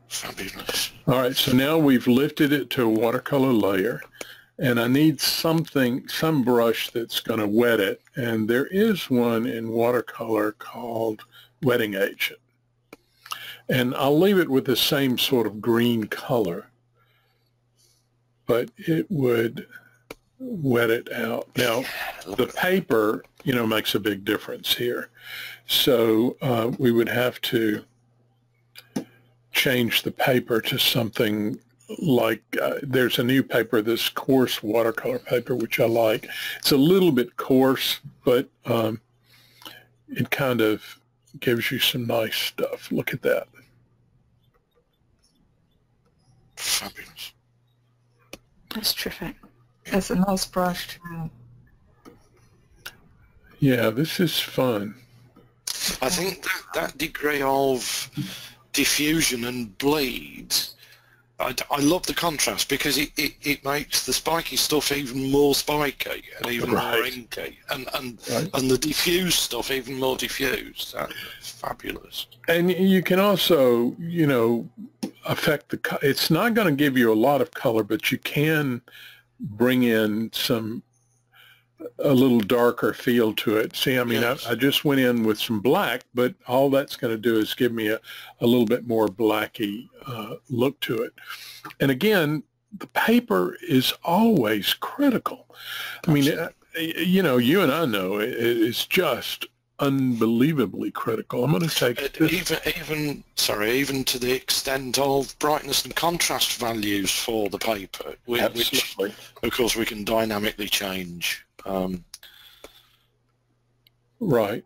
Fabulous. All right, so now we've lifted it to a watercolor layer, and I need some brush that's going to wet it, and there is one in watercolor called wetting agent. And I'll leave it with the same sort of green color, but it would wet it out. Now, the paper, makes a big difference here. So we would have to change the paper to something like, there's a new paper, this coarse watercolor paper, which I like. It's a little bit coarse, but it kind of gives you some nice stuff. Look at that. Fabulous. That's terrific. That's a nice brush too. Yeah, this is fun. I think that degree of diffusion and bleed, I love the contrast because it makes the spiky stuff even more spiky and even more inky, and the diffused stuff even more diffused. That's fabulous. And you can also, affect the, it's not going to give you a lot of color, but you can bring in a little darker feel to it. See, I mean, yes. I just went in with some black, but all that's going to do is give me a little bit more blacky look to it. And again, the paper is always critical. I mean, you and I know it's just unbelievably critical. I'm going to take this. Even to the extent of brightness and contrast values for the paper, which of course we can dynamically change. Right.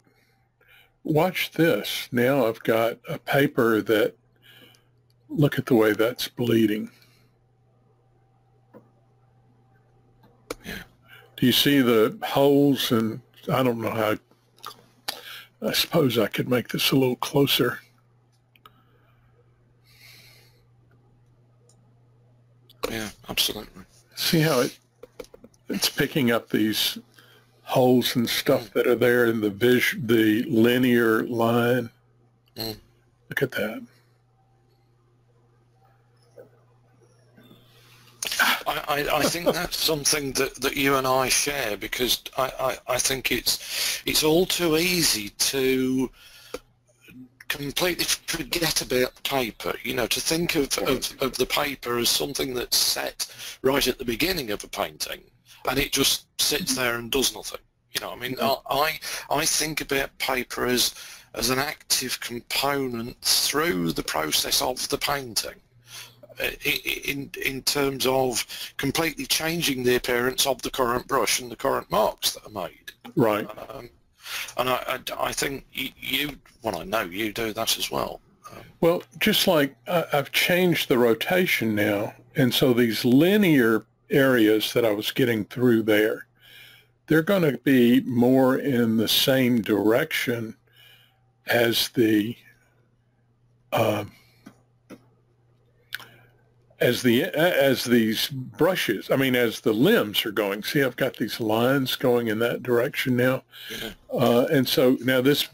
Watch this. Now I've got a paper that, look at the way that's bleeding. Yeah. Do you see the holes? And I don't know how, I suppose I could make this a little closer. Yeah, absolutely. See how it's picking up these holes and stuff that are there in the linear line. Mm. Look at that. I think that's something that you and I share, because I think it's all too easy to completely forget about the paper, to think of the paper as something that's set right at the beginning of a painting, and it just sits there and does nothing. I mean, I think about paper as an active component through the process of the painting, in terms of completely changing the appearance of the current brush and the current marks that are made. Right. And I think I know you do that as well. Well, just like I've changed the rotation now, and so these linear areas that I was getting through there, they're going to be more in the same direction as these brushes. I mean, as the limbs are going. See, I've got these lines going in that direction now. Yeah. And so now this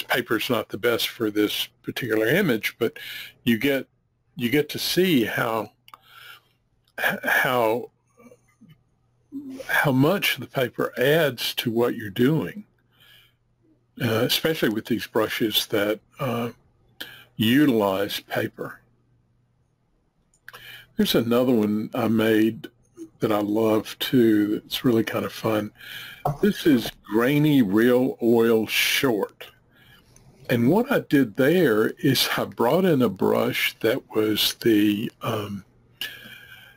paper is not the best for this particular image, but you get to see how much the paper adds to what you're doing, especially with these brushes that utilize paper. There's another one I made that I love too. It's really kind of fun. This is Grainy Real Oil Short. And what I did there is I brought in a brush that was the,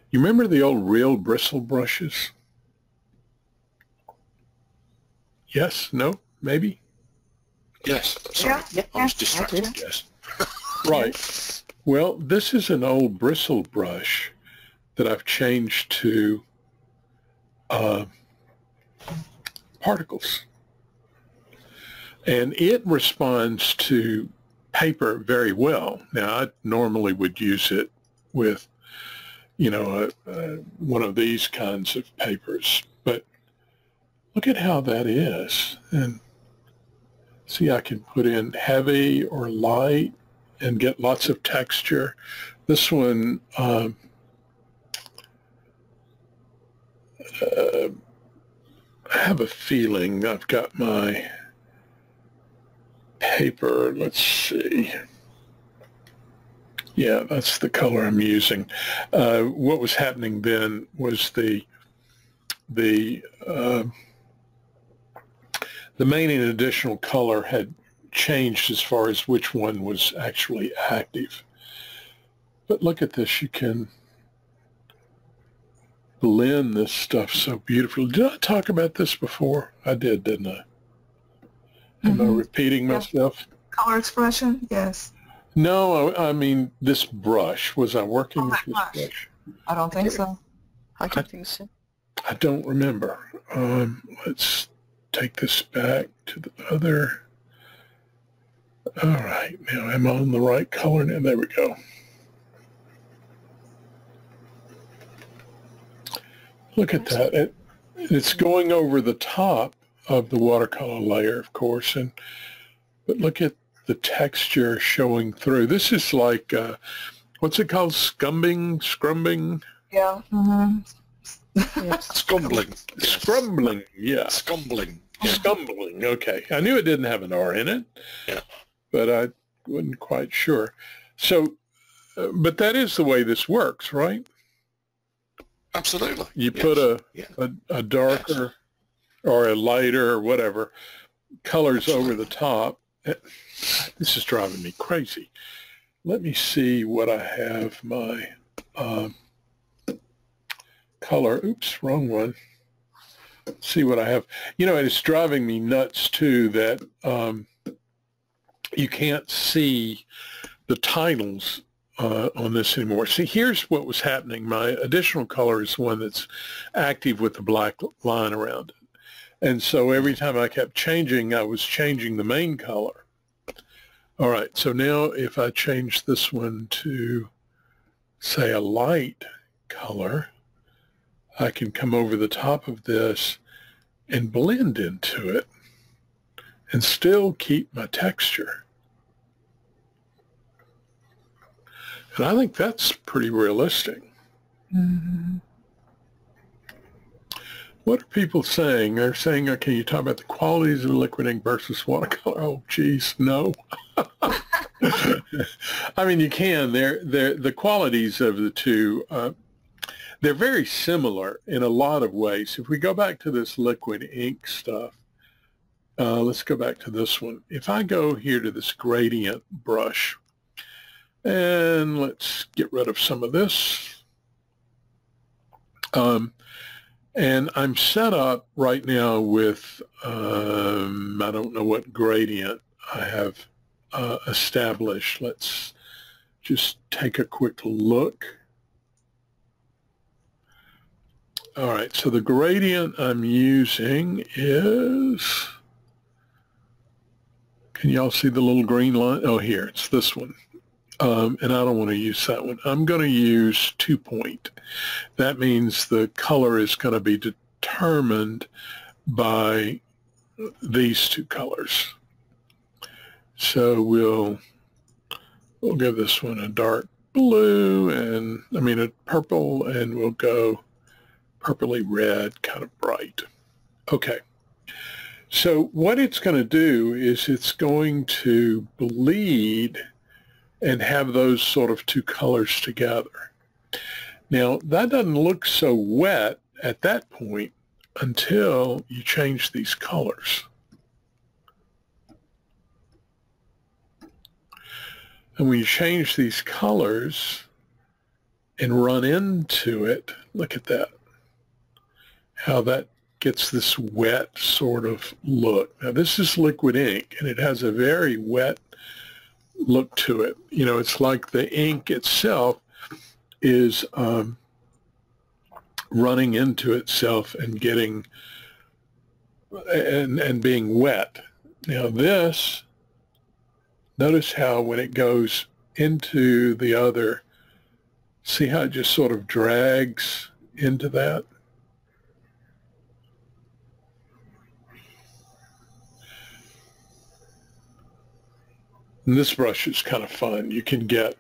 you remember the old real bristle brushes? Yes? No? Maybe? Yes. Sorry. Yeah. I was distracted. Yes. Right. Well, this is an old bristle brush that I've changed to particles. And it responds to paper very well. Now, I normally would use it with, one of these kinds of papers. But look at how that is. And see, I can put in heavy or light. and get lots of texture. This one, I have a feeling I've got my paper. Let's see. Yeah, that's the color I'm using. What was happening then was the main and additional color had changed as far as which one was actually active. But look at this, you can blend this stuff so beautifully. Did I talk about this before? I did, didn't I? Am I repeating myself? Color expression, yes. No, I mean this brush. Was I working with this brush? I don't think so. I don't think so. I don't remember. Let's take this back to the other. All right, now I'm on the right color now. There we go. Look at that. It's going over the top of the watercolor layer, of course, but look at the texture showing through. This is like, what's it called? Scrumbing? Yeah. Scumbling. Yes. Scrumbling, yeah. Scumbling. Yeah. Scumbling, okay. I knew it didn't have an R in it, Yeah. but I wasn't quite sure. So, but that is the way this works, right? Absolutely. You put a darker or a lighter or whatever colors over the top. This is driving me crazy. Let me see what I have my color. Oops, wrong one. See what I have. You know, it's driving me nuts too that you can't see the titles on this anymore. See, here's what was happening. My additional color is one that's active with the black line around it. And so every time I kept changing, I was changing the main color. All right, so now if I change this one to, say, a light color, I can come over the top of this and blend into it and still keep my texture. And I think that's pretty realistic. Mm-hmm. What are people saying? They're saying, can you talk about the qualities of liquid ink versus watercolor? Oh, geez, no. I mean, you can. The qualities of the two, they're very similar in a lot of ways. If we go back to this liquid ink stuff, let's go back to this one. If I go here to this gradient brush, and let's get rid of some of this. And I'm set up right now with, I don't know what gradient I have established. Let's just take a quick look. All right, so the gradient I'm using is, can y'all see the little green line? Oh, here, it's this one. And I don't want to use that one. I'm going to use 2-point. That means the color is going to be determined by these two colors. So we'll give this one a dark blue and, I mean, a purple, and we'll go purpley red, kind of bright. Okay. So what it's going to do is it's going to bleed and have those sort of two colors together. Now, that doesn't look so wet at that point until you change these colors. And when you change these colors and run into it, look at that, how that gets this wet sort of look. Now, this is liquid ink, and it has a very wet look to it. You know, it's like the ink itself is running into itself and getting and being wet. Now this, notice how when it goes into the other, see how it just sort of drags into that? And this brush is kind of fun. You can get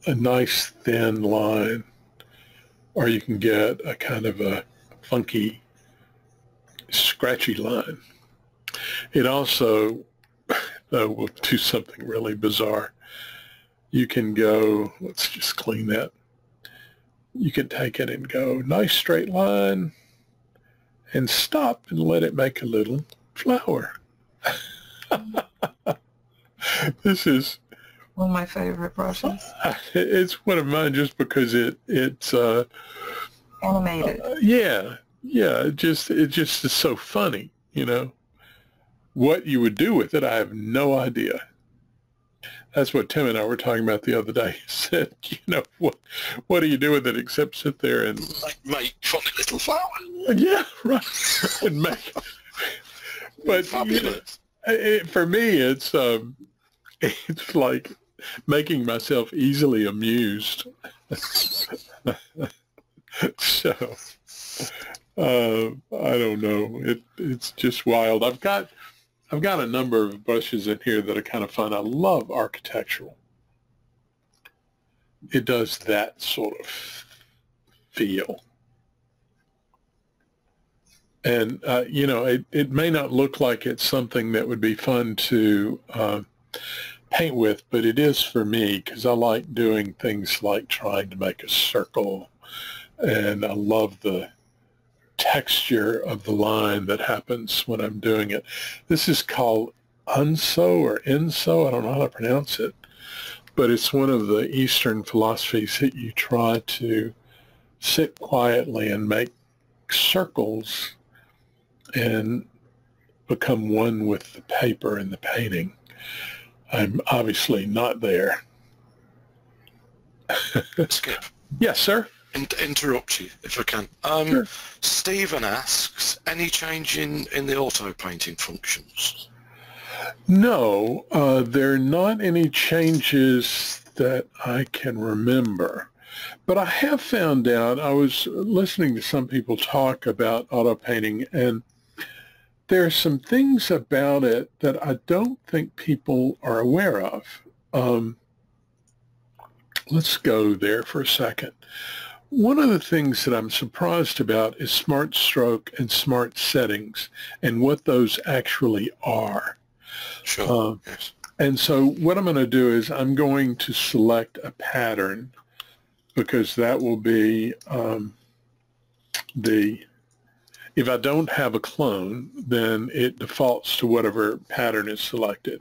a nice thin line, or you can get a kind of a funky, scratchy line. It also will do something really bizarre. You can go, let's just clean that. You can take it and go, nice straight line, and stop and let it make a little flower. This is One of my favorite brushes. it's one of mine just because it's Animated. yeah, it just is so funny, you know. What you would do with it, I have no idea. That's what Tim and I were talking about the other day. He said, you know, what do you do with it except sit there and make funny little flowers. yeah, right, and make. But Fabulous. For me, it's like making myself easily amused. So I don't know. It's just wild. I've got a number of brushes in here that are kind of fun. I love architectural. It does that sort of feel. And, you know, it may not look like it's something that would be fun to paint with, but it is for me because I like doing things like trying to make a circle, and I love the texture of the line that happens when I'm doing it. This is called unso or inso. I don't know how to pronounce it, but it's one of the Eastern philosophies that you try to sit quietly and make circles and become one with the paper and the painting. I'm obviously not there. Skip. Yes, sir. Interrupt you if I can. Sure. Stephen asks, any change in the auto painting functions? No, there are not any changes that I can remember. But I have found out, I was listening to some people talk about auto painting, and there are some things about it that I don't think people are aware of. Let's go there for a second. One of the things that I'm surprised about is smart stroke and smart settings and what those actually are. Sure, yes. And so what I'm going to do is I'm going to select a pattern, because that will be if I don't have a clone, then it defaults to whatever pattern is selected.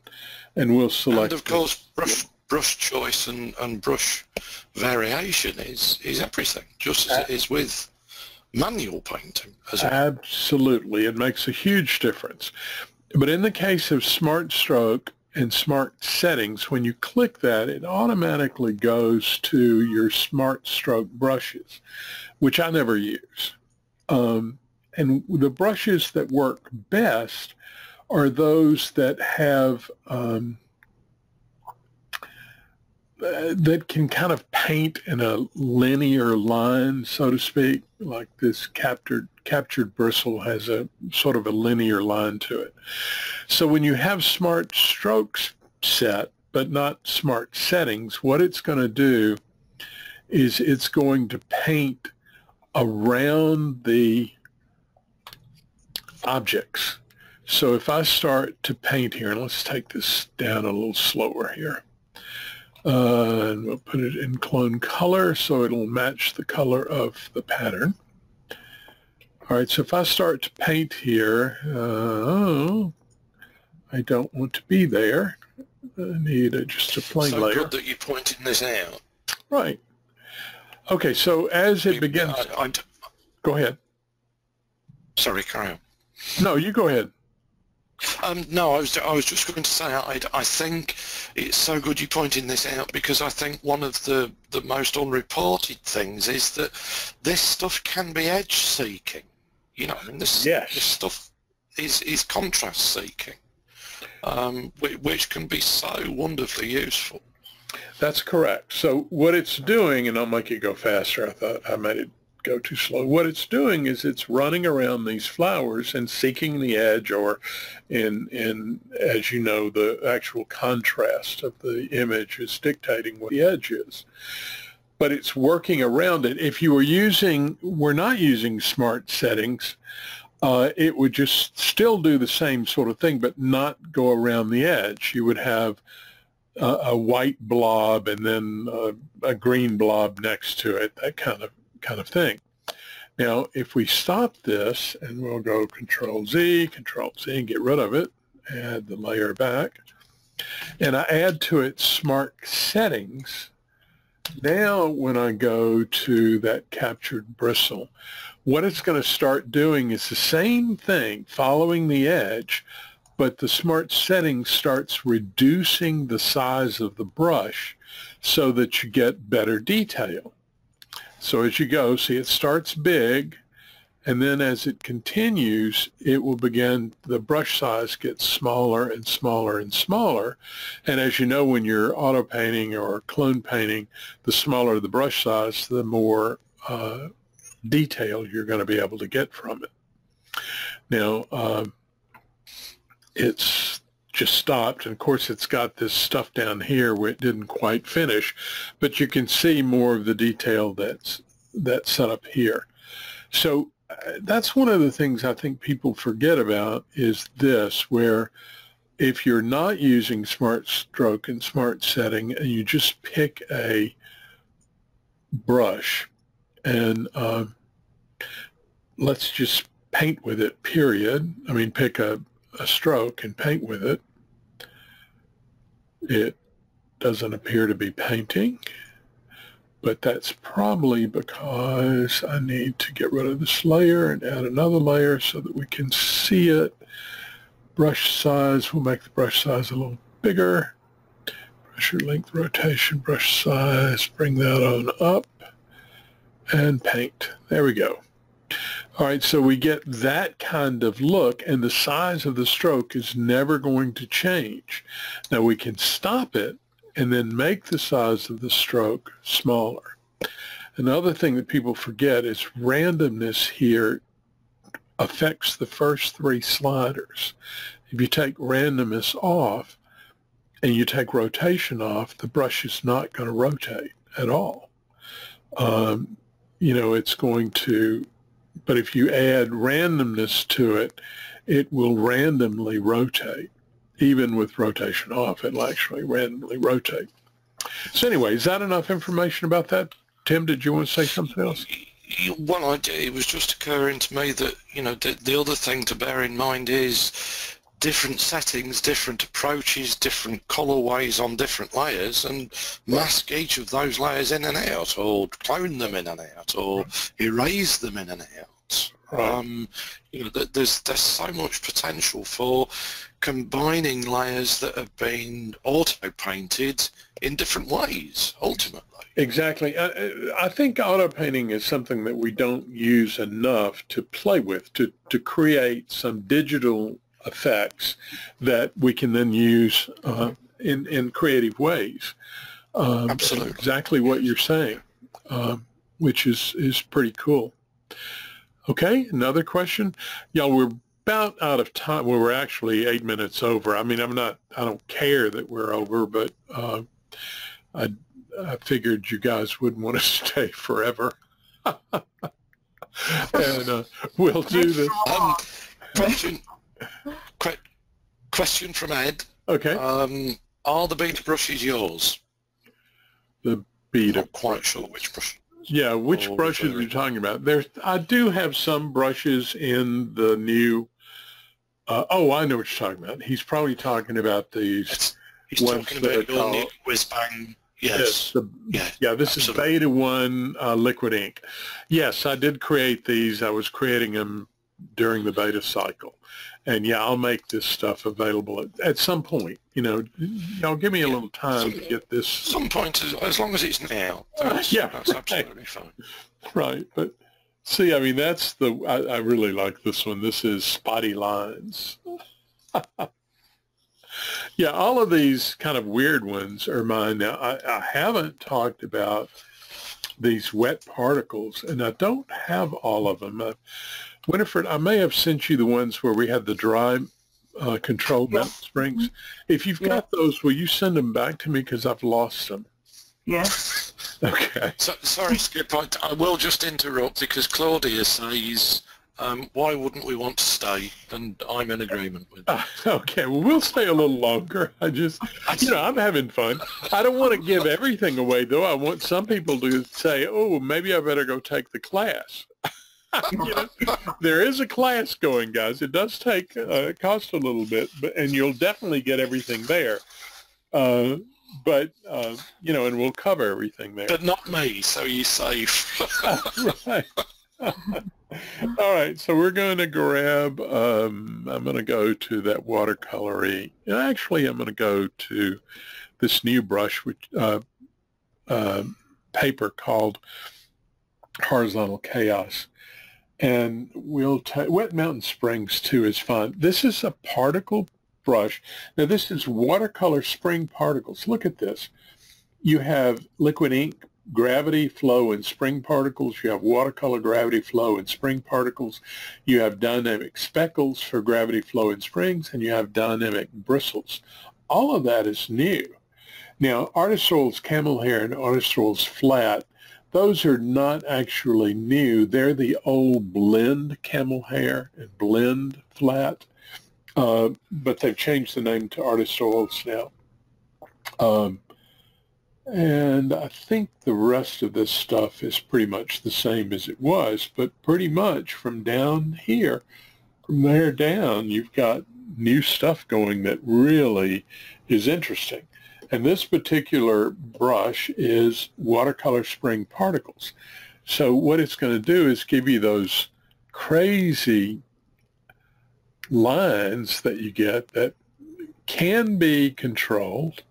And we'll select... And of course, brush choice and brush variation is everything, just as it is with manual painting. Absolutely. It makes a huge difference. But in the case of smart stroke and smart settings, when you click that, it automatically goes to your smart stroke brushes, which I never use. And the brushes that work best are those that have that can kind of paint in a linear line, so to speak, like this captured bristle has a sort of a linear line to it. So when you have smart strokes set, but not smart settings, what it's going to do is it's going to paint around the objects. So if I start to paint here, and let's take this down a little slower here. And we'll put it in clone color so it'll match the color of the pattern. All right, so if I start to paint here, I don't want to be there. I need just a plain layer. So good that you're pointing this out. Right. Okay, so as it begins... Go ahead. Sorry, carry on. No, you go ahead. No, I was just going to say I think it's so good you pointing this out, because I think one of the most unreported things is that this stuff can be edge seeking. You know, I mean, this stuff is contrast seeking, which can be so wonderfully useful. That's correct. So what it's doing, and I'll make it go faster. I thought I made it go too slow. What it's doing is it's running around these flowers and seeking the edge, or in as you know, the actual contrast of the image is dictating what the edge is. But it's working around it. If you we're not using smart settings, it would just still do the same sort of thing, but not go around the edge. You would have a white blob and then a green blob next to it, that kind of thing. Now, if we stop this, and we'll go Control Z, and get rid of it, add the layer back, and I add to it smart settings. Now, when I go to that captured bristle, what it's going to start doing is the same thing, following the edge, but the smart settings starts reducing the size of the brush so that you get better detail. So as you go, see, it starts big, and then as it continues, it will begin, the brush size gets smaller and smaller and smaller. And as you know, when you're auto painting or clone painting, the smaller the brush size, the more detail you're going to be able to get from it. Now, it's just stopped, and of course it's got this stuff down here where it didn't quite finish, but you can see more of the detail that's set up here. So that's one of the things I think people forget about, is this, where if you're not using smart stroke and smart setting and you just pick a brush and let's just paint with it, period. I mean, pick a stroke and paint with it. It doesn't appear to be painting, but that's probably because I need to get rid of this layer and add another layer so that we can see it. Brush size, we'll make the brush size a little bigger. Pressure, length, rotation, brush size, bring that on up, and paint. There we go. All right, so we get that kind of look, and the size of the stroke is never going to change. Now we can stop it and then make the size of the stroke smaller. Another thing that people forget is randomness here affects the first three sliders. If you take randomness off and you take rotation off, the brush is not going to rotate at all. You know, it's going to, but if you add randomness to it, it will randomly rotate. Even with rotation off, it'll actually randomly rotate. So anyway, is that enough information about that? Tim, did you want to say something else? Well, it was just occurring to me that, you know, the other thing to bear in mind is different settings, different approaches, different colorways on different layers, and mask each of those layers in and out, or clone them in and out, or erase them in and out. Right. You know, there's so much potential for combining layers that have been auto-painted in different ways, ultimately. Exactly. I think auto painting is something that we don't use enough to play with, to create some digital effects that we can then use in creative ways. Absolutely. Exactly what you're saying, which is pretty cool. Okay, another question. Y'all, we're about out of time. Well, we're actually 8 minutes over. I mean, I don't care that we're over, but I figured you guys wouldn't want to stay forever. And we'll do this. Question from Ed. Okay. Are the beta brushes yours? The beta. I'm not quite sure which brush. Yeah, which brushes are you talking about? I do have some brushes in the new. Oh, I know what you're talking about. He's probably talking about these. He's talking about your new Whiz Bang. Yes. Yeah, this is Beta 1 liquid ink. Yes, I did create these. I was creating them during the beta cycle. And yeah, I'll make this stuff available at some point. You know, y'all give me a little time to get this. Some point, as long as it's now. That's absolutely fine. Right, but see, I mean, I really like this one. This is Spotty Lines. Yeah, all of these kind of weird ones are mine. Now, I haven't talked about these wet particles, and I don't have all of them. Winifred, I may have sent you the ones where we had the dry controlled mountain springs. If you've got those, will you send them back to me because I've lost them? Yes. Okay. So, sorry, Skip, I will just interrupt because Claudia says, why wouldn't we want to stay? And I'm in agreement with that. Okay, well, we'll stay a little longer. I'm having fun. I don't want to give everything away, though. I want some people to say, oh, maybe I better go take the class. There is a class going, guys. It does cost a little bit, and you'll definitely get everything there. But and we'll cover everything there. But not me, so you're safe. Right. All right, so we're going to grab, I'm going to go to that watercolory. Actually, I'm going to go to this new brush, which paper called Horizontal Chaos. And we'll take, Wet Mountain Springs, too, is fun. This is a particle brush. Now, this is watercolor spring particles. Look at this. You have liquid ink, gravity flow, and spring particles. You have watercolor gravity flow and spring particles. You have dynamic speckles for gravity flow and springs, and you have dynamic bristles. All of that is new. Now, Artist Oil's Camel Hair and Artist Oil's Flat, those are not actually new. They're the old Blend Camel Hair and Blend Flat, but they've changed the name to Artist Oils now. And I think the rest of this stuff is pretty much the same as it was, but pretty much from down here, from there down, you've got new stuff going that really is interesting. And this particular brush is watercolor spring particles. So what it's going to do is give you those crazy lines that you get that can be controlled,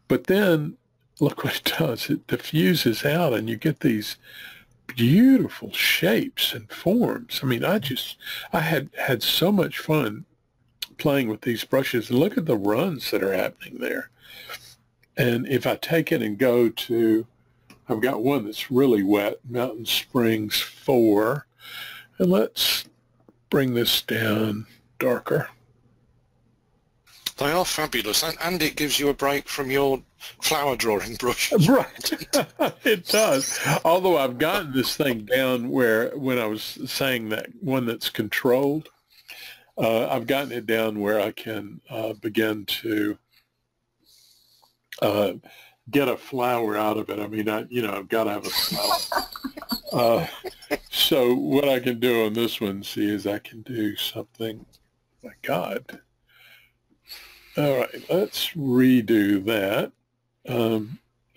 but then look what it does. It diffuses out and you get these beautiful shapes and forms. I mean, I had so much fun playing with these brushes. And look at the runs that are happening there. And if I take it and go to, I've got one that's really wet, Mountain Springs 4. And let's bring this down darker. They are fabulous, and it gives you a break from your flower drawing brush. Right, it does. Although I've gotten this thing down where, when I was saying that one that's controlled, I've gotten it down where I can begin to get a flower out of it. I mean, I've got to have a flower. So what I can do on this one, see, is I can do something. My God. All right, let's redo that.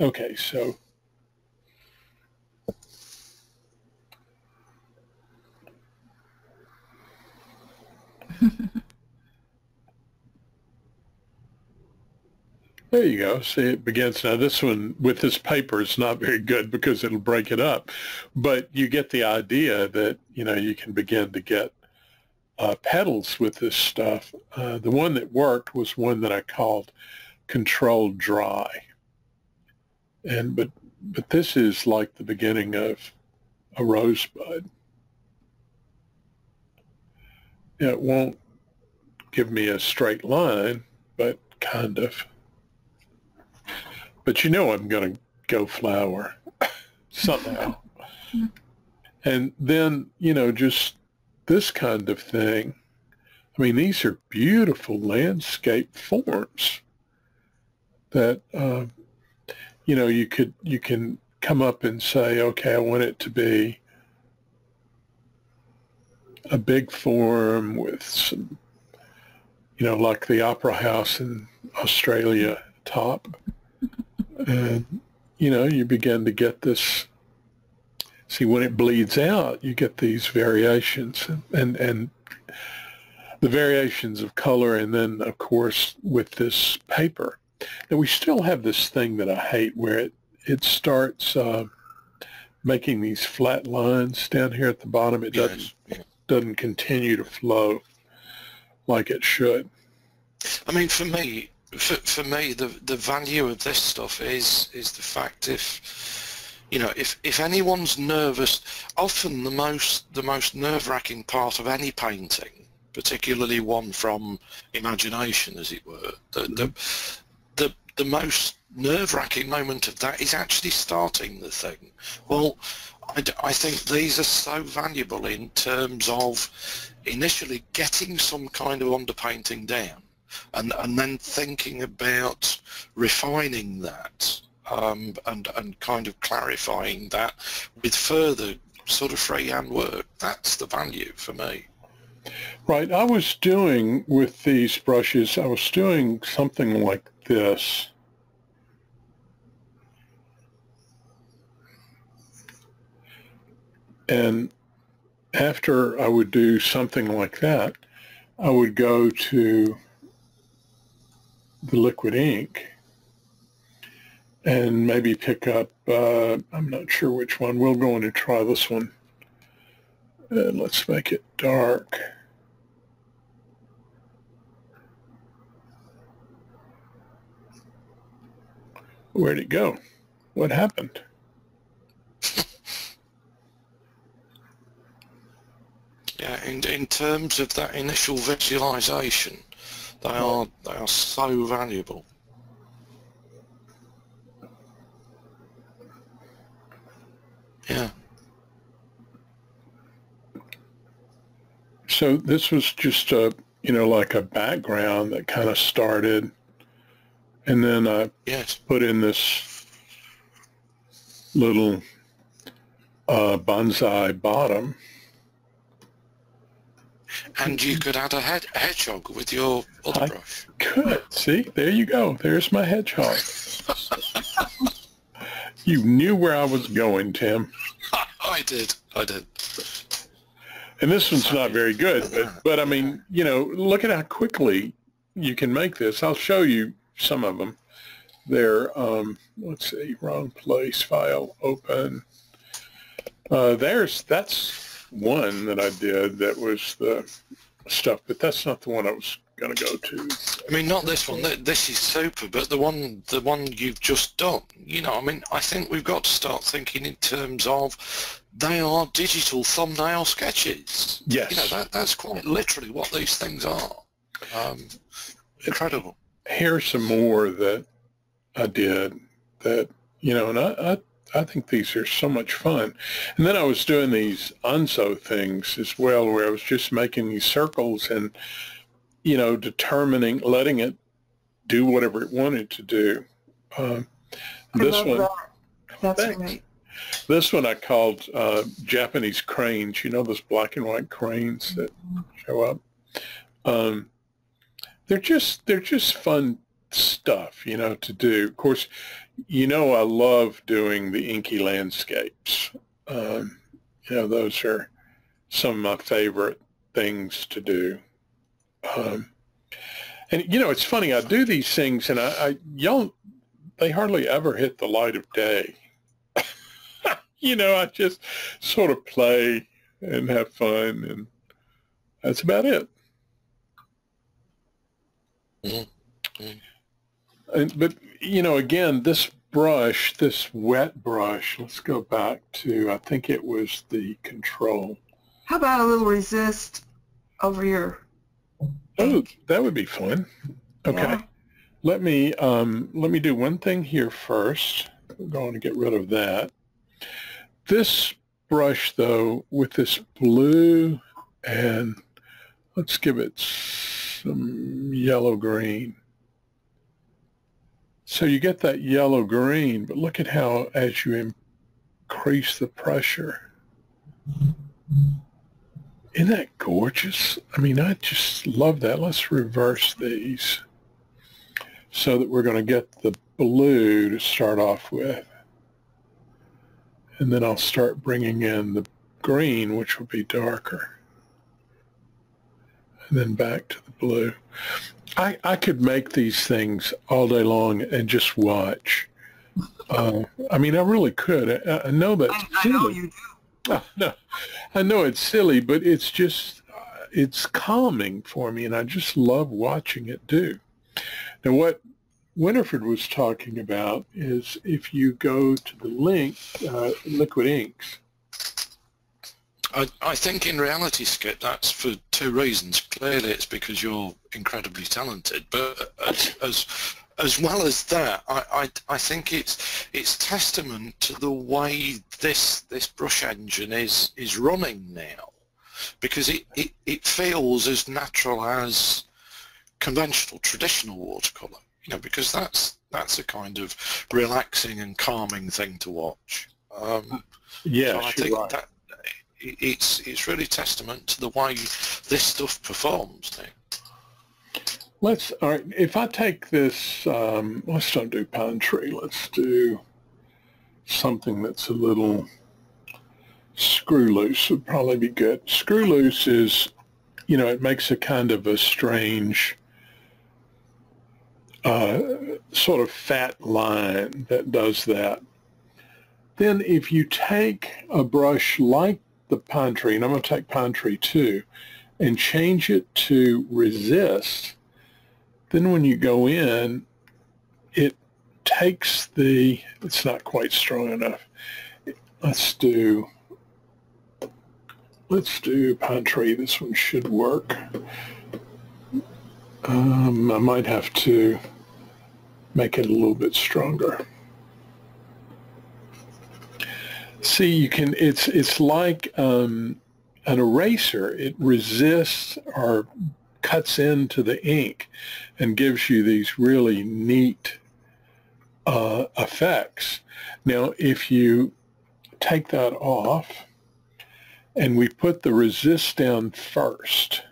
Okay, so there you go. See, it begins. Now this one with this paper is not very good because it'll break it up, but you get the idea that, you can begin to get petals with this stuff. The one that worked was one that I called Controlled Dry. But this is like the beginning of a rosebud. It won't give me a straight line, but kind of. But I'm going to go flower somehow. And then, just this kind of thing. I mean, these are beautiful landscape forms that, you can come up and say, okay, I want it to be a big form with some, like the Opera House in Australia top. And, you begin to get this. See, when it bleeds out, you get these variations and the variations of color, and then, of course, with this paper. Now, we still have this thing that I hate where it starts making these flat lines down here at the bottom. It doesn't continue to flow like it should. I mean, for me, the value of this stuff is the fact if you know, if anyone's nervous, often the most nerve-wracking part of any painting, particularly one from imagination, as it were, the most nerve-wracking moment of that is actually starting the thing. Well, I think these are so valuable in terms of initially getting some kind of underpainting down, and then thinking about refining that, and kind of clarifying that with further sort of freehand work. That's the value for me. Right. I was doing with these brushes, I was doing something like this. And after I would do something like that, I would go to the liquid ink and maybe pick up, I'm not sure which one. We'll go in and try this one. And let's make it dark. Where'd it go? What happened? Yeah, in terms of that initial visualization, they are so valuable. Yeah. So this was just a, like a background that kind of started, and then I put in this little bonsai bottom. And you could add a hedgehog with your other brush. Could. See, there you go. There's my hedgehog. You knew where I was going, Tim. I did. And this one's not very good, but I mean, look at how quickly you can make this. I'll show you some of them. They're, let's see, wrong place, file, open. That's one that I did that was the stuff, but that's not the one I was going to go to. I mean, not this one. This is super, but the one you've just done. I mean, I think we've got to start thinking in terms of they are digital thumbnail sketches. Yes. That's quite literally what these things are. Incredible. Here's some more that I did that, and I think these are so much fun. And then I was doing these unso things as well, where I was just making these circles and, letting it do whatever it wanted to do. This one, that's thanks. right. This one I called Japanese cranes. Those black and white cranes that show up. They're just fun stuff, to do. Of course, I love doing the inky landscapes. Those are some of my favorite things to do. And it's funny, I do these things and they hardly ever hit the light of day. I just sort of play and have fun, and that's about it. Mm-hmm. But, again, this brush, this wet brush, let's go back to, I think it was the control. How about a little resist over your ink? Oh, that would be fun. Okay. Yeah. Let me do one thing here first. I'm going to get rid of that. This brush, though, with this blue, and let's give it some yellow-green. So you get that yellow-green, but look at how, as you increase the pressure, isn't that gorgeous? I mean, I just love that. Let's reverse these so that we're going to get the blue to start off with. And then I'll start bringing in the green, which will be darker. And then back to the blue. I could make these things all day long and just watch. I mean, I really could. I know that. I know you do. No, I know it's silly, but it's just, it's calming for me, and I just love watching it do. Now, Winifred was talking about is if you go to the link, liquid inks. I think in reality, Skip, that's for two reasons. Clearly, it's because you're incredibly talented, but as well as that, I think it's testament to the way this brush engine is running now, because it feels as natural as conventional, traditional watercolor. You know, because that's a kind of relaxing and calming thing to watch. Yeah, so I think that it's really testament to the way this stuff performs now. All right, if I take this, let's don't do pine tree, let's do something that's a little screw loose would probably be good. Screw loose is, you know, it makes a kind of a strange sort of fat line that does that. Then if you take a brush like the pine tree, and I'm going to take pine tree 2, and change it to resist, then when you go in, it takes it's not quite strong enough. Let's do pine tree. This one should work. I might have to make it a little bit stronger. See, you can, it's like an eraser. It resists or cuts into the ink and gives you these really neat effects. Now, if you take that off and we put the resist down first,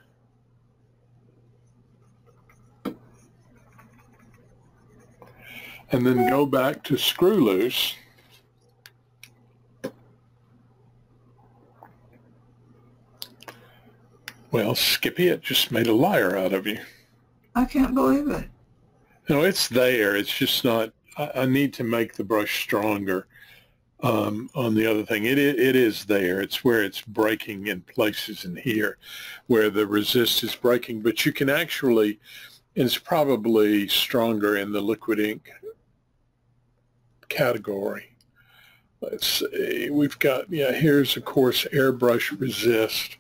and then go back to screw loose, well, Skippy, it just made a liar out of you. I can't believe it. No, it's there. It's just not, I need to make the brush stronger on the other thing. It is there. It's where it's breaking in places in here where the resist is breaking. But you can actually, it's probably stronger in the liquid ink category. Let's see. We've got, yeah, here's, of course, airbrush resist.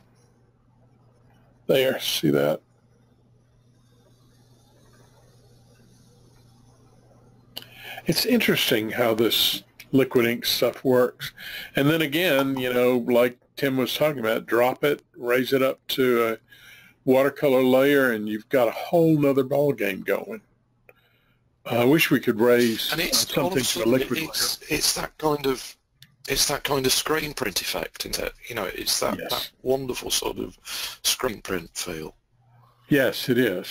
There, see that? It's interesting how this liquid ink stuff works. And then again, you know, like Tim was talking about, drop it, raise it up to a watercolor layer, and you've got a whole nother ball game going. I wish we could raise and it's something to a liquid layer. It's that kind of screen print effect, isn't it? You know, it's that, Yes. that wonderful sort of screen print feel. Yes, it is.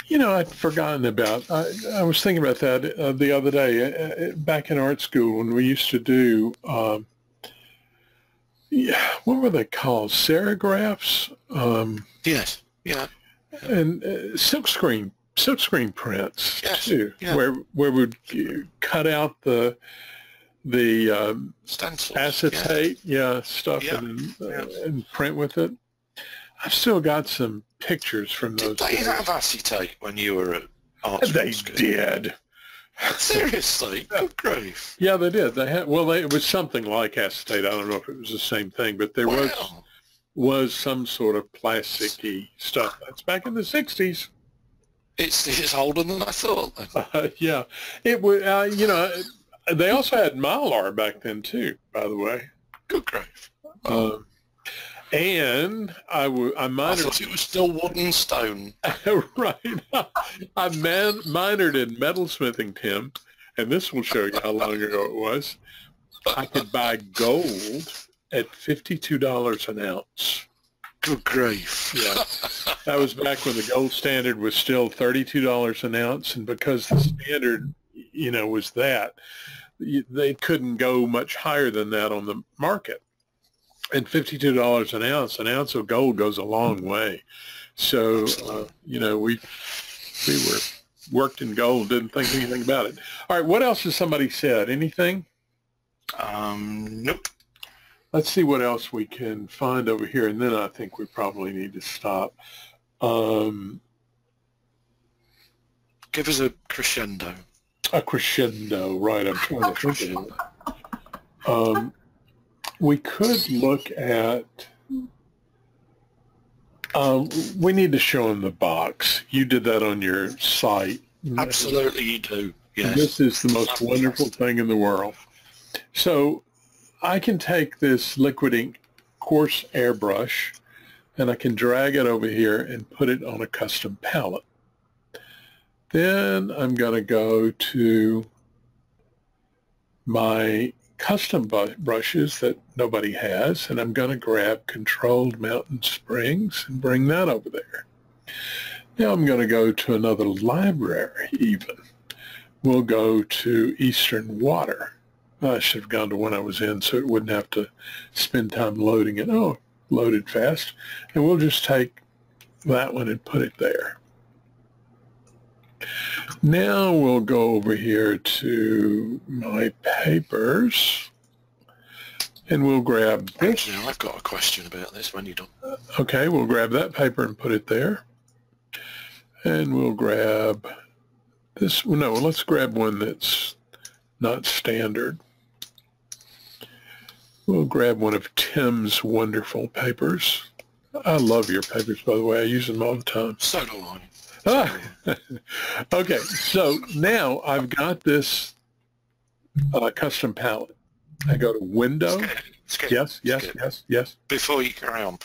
You know, I'd forgotten about, I was thinking about that the other day, back in art school when we used to do, yeah, what were they called? Serigraphs? Yes, yeah. And silkscreen prints, Yes, too, yeah. where we'd cut out the Stencils. acetate, stuff, Yeah, and print with it. I've still got some pictures from those Did they days. have acetate when you were at art school? They did. Seriously? Good grief. Yeah, they did. They had, well, it was something like acetate. I don't know if it was the same thing, but there Wow. was some sort of plasticky stuff. That's back in the 60s. It's older than I thought. Yeah. It was, you know, they also had Mylar back then too, by the way. Good grief. And I I minored, thought it was still wood and stone. right. I minored in metalsmithing, Tim, and this will show you how long ago it was. I could buy gold at $52 an ounce. Good grief. Yeah, that was back when the gold standard was still $32 an ounce, and because the standard, you know, was that, they couldn't go much higher than that on the market. And $52 an ounce of gold goes a long way. So, you know, we were worked in gold, didn't think anything about it. All right, what else has somebody said? Anything? Nope. Let's see what else we can find over here, and then I think we probably need to stop. Give us a crescendo. A crescendo, right? I'm trying to think of it. We could look at. We need to show him the box. You did that on your site. Absolutely, you do. Yes. This is the most wonderful thing in the world. So I can take this liquid ink coarse airbrush and I can drag it over here and put it on a custom palette. Then I'm going to go to my custom brushes that nobody has, and I'm going to grab Controlled Mountain Springs and bring that over there. Now I'm going to go to another library even. We'll go to Eastern Water. I should have gone to one I was in so it wouldn't have to spend time loading it. Oh, loaded fast. And we'll just take that one and put it there. Now we'll go over here to my papers and we'll grab this. Now I've got a question about this when you're done. Okay, we'll grab that paper and put it there. And we'll grab this. No, let's grab one that's not standard. We'll grab one of Tim's wonderful papers. I love your papers, by the way. I use them all the time. So do I. Okay, so now I've got this custom palette. I go to Window. Yes. Before you carry on,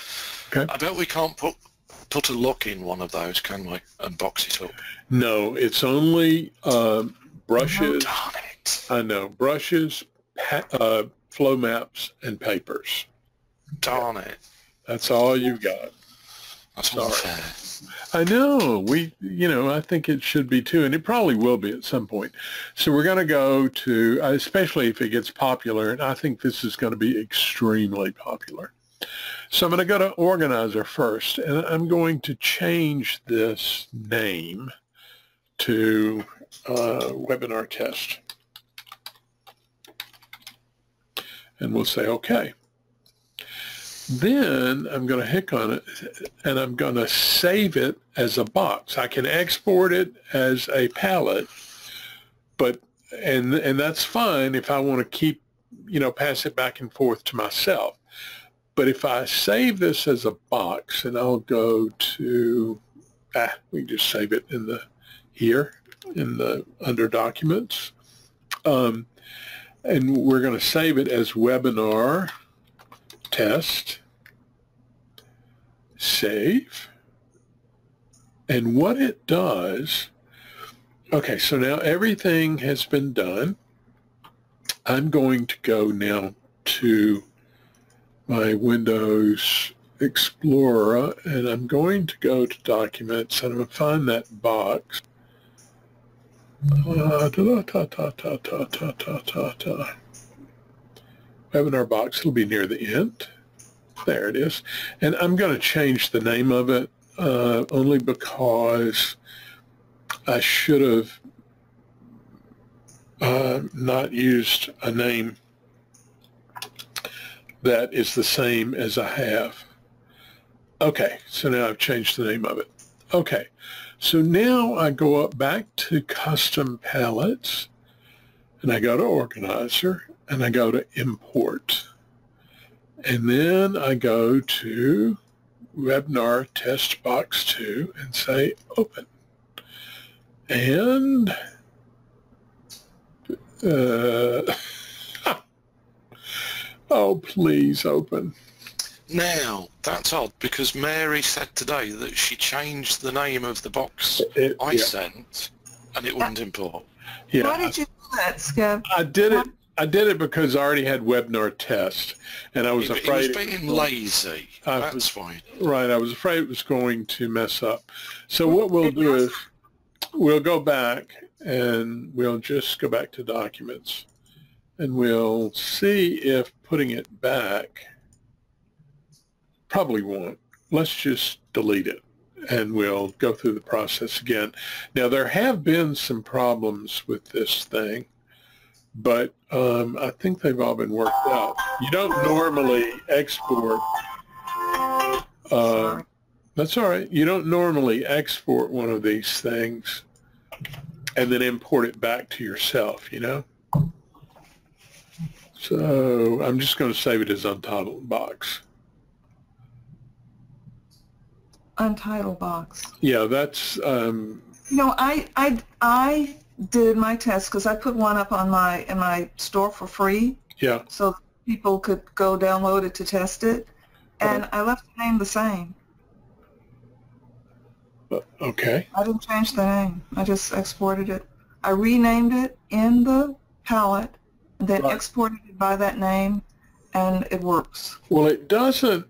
okay. I bet we can't put a look in one of those, can we, and box it up? No, it's only brushes. Oh, darn it. I know, brushes, flow maps, and papers. Darn it. That's all you've got. That's unfair. I know. I think it should be too, and it probably will be at some point. So we're going to go to, especially if it gets popular, and I think this is going to be extremely popular. So I'm going to go to Organizer first, and I'm going to change this name to Webinar Test. And we'll say OK. Then I'm going to hit on it, and I'm going to save it as a box. I can export it as a palette, but and that's fine if I want to keep, pass it back and forth to myself. But if I save this as a box, and I'll go to, we can just save it in under Documents, and we're going to save it as Webinar Test, save, and what it does, okay, so now everything has been done. I'm going to go now to my Windows Explorer, and I'm going to go to Documents, and I'm going to find that box. Webinar box, it'll be near the end. There it is. And I'm going to change the name of it only because I should have not used a name that is the same as I have. Okay, so now I've changed the name of it. Okay, so now I go up back to Custom Palettes, and I go to Organizer, and I go to Import. And then I go to Webinar Test Box 2 and say Open. And oh, please open. Now, that's odd, because Mary said today that she changed the name of the box I sent, and it wouldn't import. Yeah. Why did you do that, Scub? I did it because I already had Webinar Test, and I was afraid... It was being lazy. That's fine. Right, I was afraid it was going to mess up. So what we'll do is we'll go back, and we'll just go back to Documents, and we'll see if putting it back probably won't. Let's just delete it, and we'll go through the process again. Now, there have been some problems with this thing, but I think they've all been worked out. You don't normally export, that's all right. You don't normally export one of these things and then import it back to yourself, you know. So I'm just going to save it as untitled box. Untitled box. Yeah, that's You know, I did my test because I put one up on in my store for free. yeah. So people could go download it to test it, and I left the name the same. Okay. I didn't change the name. I just exported it. I renamed it in the palette, and then exported it by that name, and it works. Well, it doesn't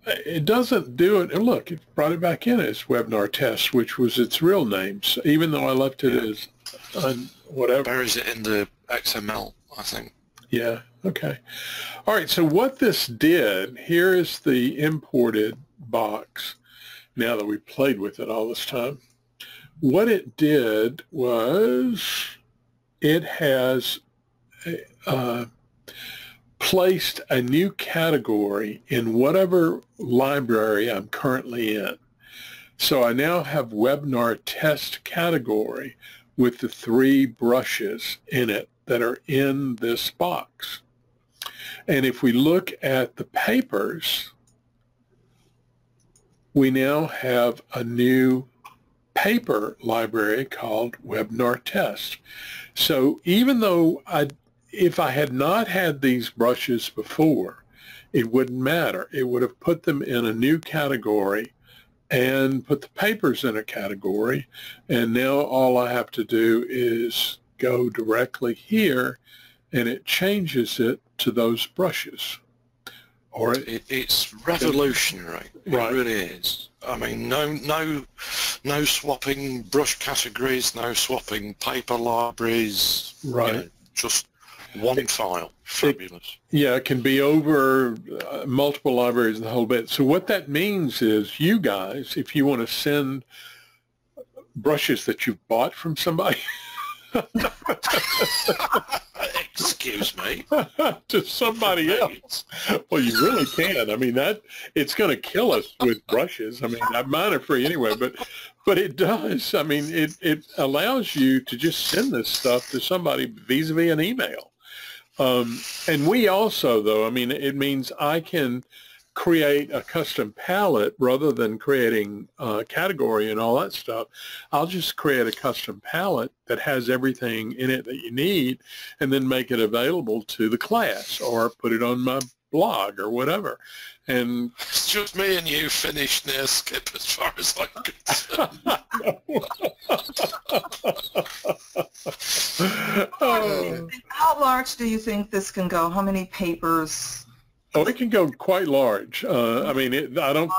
do it. And look, it brought it back in as Webinar Test, which was its real name. So even though I left it as whatever. Buries it in the XML, I think. Yeah. Okay. All right. So what this did, here is the imported box. Now that we played with it all this time, what it did was it has placed a new category in whatever library I'm currently in. So I now have Webinar Test category with the 3 brushes in it that are in this box. And if we look at the papers, we now have a new paper library called Webinar Test. So even though if I had not had these brushes before, it wouldn't matter. It would have put them in a new category and put the papers in a category. And now all I have to do is go directly here, and it changes it to those brushes. Or it's revolutionary. Right. It really is. I mean, no swapping brush categories, no swapping paper libraries. Right. You know, just one file. Fabulous. It can be over multiple libraries and the whole bit. So what that means is you guys, if you want to send brushes that you've bought from somebody, excuse me, to somebody else, well, you really can. I mean, it's going to kill us with brushes. I mean, mine are free anyway, but it does. I mean, it allows you to just send this stuff to somebody vis-a-vis an email. And we also, though, I mean, it means I can create a custom palette rather than creating a category and all that stuff. I'll just create a custom palette that has everything in it that you need and then make it available to the class or put it on my blog or whatever. And it's just me and you finished now, Skip, as far as I'm concerned. How large do you think this can go? How many papers? Oh, it can go quite large. I mean, I don't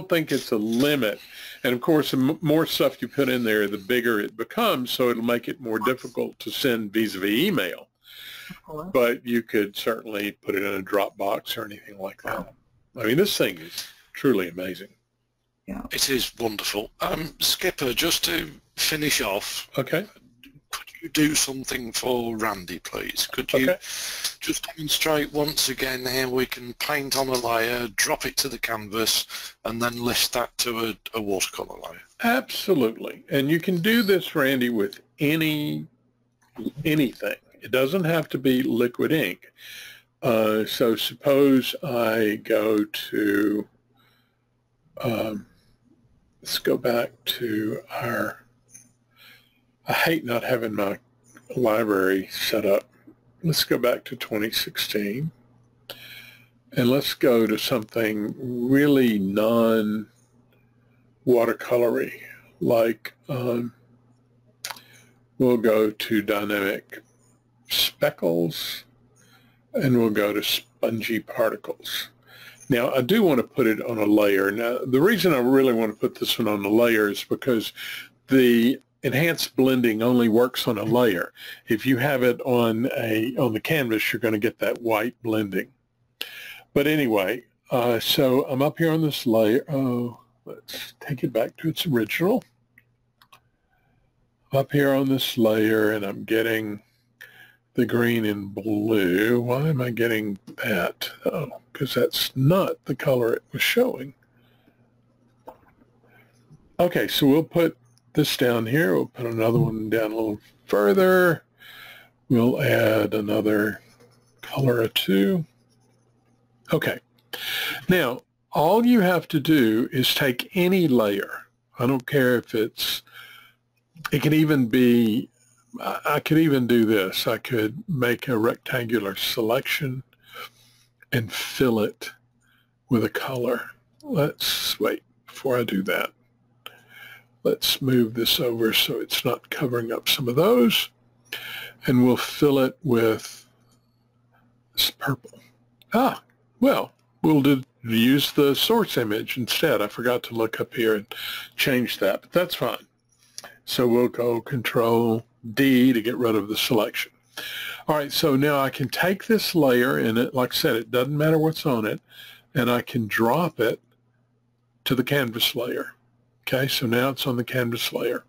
think it's a limit. And of course, the more stuff you put in there, the bigger it becomes. So it'll make it more difficult to send vis-a-vis email. But you could certainly put it in a Dropbox or anything like that. I mean, this thing is truly amazing. Yeah, it is wonderful. Skipper, just to finish off. Okay. Could you do something for Randy, please? Could you just demonstrate once again how we can paint on a layer, drop it to the canvas, and then list that to a watercolor layer? Absolutely. And you can do this, Randy, with anything. It doesn't have to be liquid ink. So suppose I go to, let's go back to I hate not having my library set up. Let's go back to 2016 and let's go to something really non-watercolory, like we'll go to dynamic Speckles and we'll go to spongy particles. Now I do want to put it on a layer. Now the reason I really want to put this one on a layer is because the enhanced blending only works on a layer. If you have it on the canvas, you're going to get that white blending. But anyway, so I'm up here on this layer. Oh, let's take it back to its original. I'm up here on this layer and I'm getting the green and blue. Why am I getting that? Oh, because that's not the color it was showing. Okay, so we'll put this down here. We'll put another one down a little further. We'll add another color or two. Okay. Now, all you have to do is take any layer. I don't care if it can even be, I could even do this. I could make a rectangular selection and fill it with a color. Let's wait before I do that. Let's move this over so it's not covering up some of those. And we'll fill it with this purple. Ah, well, we'll use the source image instead. I forgot to look up here and change that, but that's fine. So we'll go Control D to get rid of the selection. All right, so now I can take this layer, and it, like I said, it doesn't matter what's on it, and I can drop it to the canvas layer. Okay, so now it's on the canvas layer.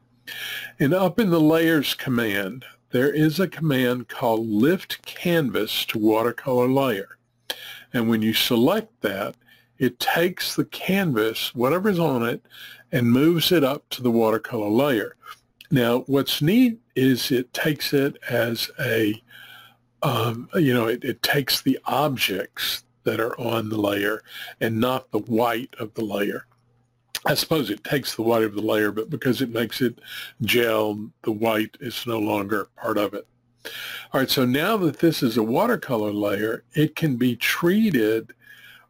And up in the Layers command, there is a command called Lift Canvas to Watercolor Layer. And when you select that, it takes the canvas, whatever's on it, and moves it up to the watercolor layer. Now, what's neat is it takes it as a, it takes the objects that are on the layer and not the white of the layer. I suppose it takes the white of the layer, but because it makes it gel, the white is no longer part of it. All right, so now that this is a watercolor layer, it can be treated,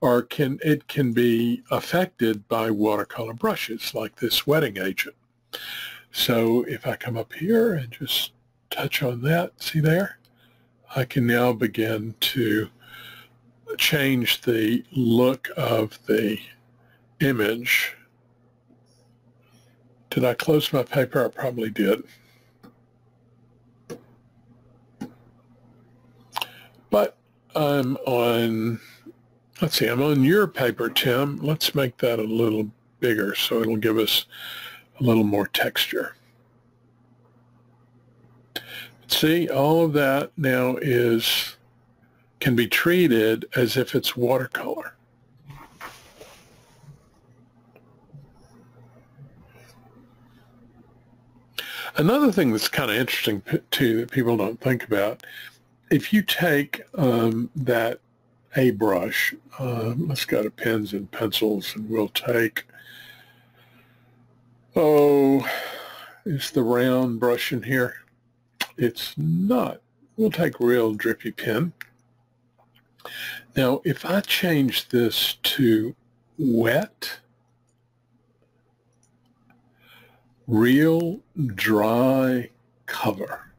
or it can be affected by watercolor brushes like this wetting agent. So if I come up here and just touch on that, see there? I can now begin to change the look of the image. Did I close my paper? I probably did. But I'm on, let's see, I'm on your paper, Tim. Let's make that a little bigger so it'll give us a little more texture. See, all of that now can be treated as if it's watercolor. Another thing that's kind of interesting too that people don't think about, if you take that A brush, let's go to pens and pencils, and we'll take, is the round brush in here? It's not. We'll take real drippy pen. Now, if I change this to wet, real dry cover,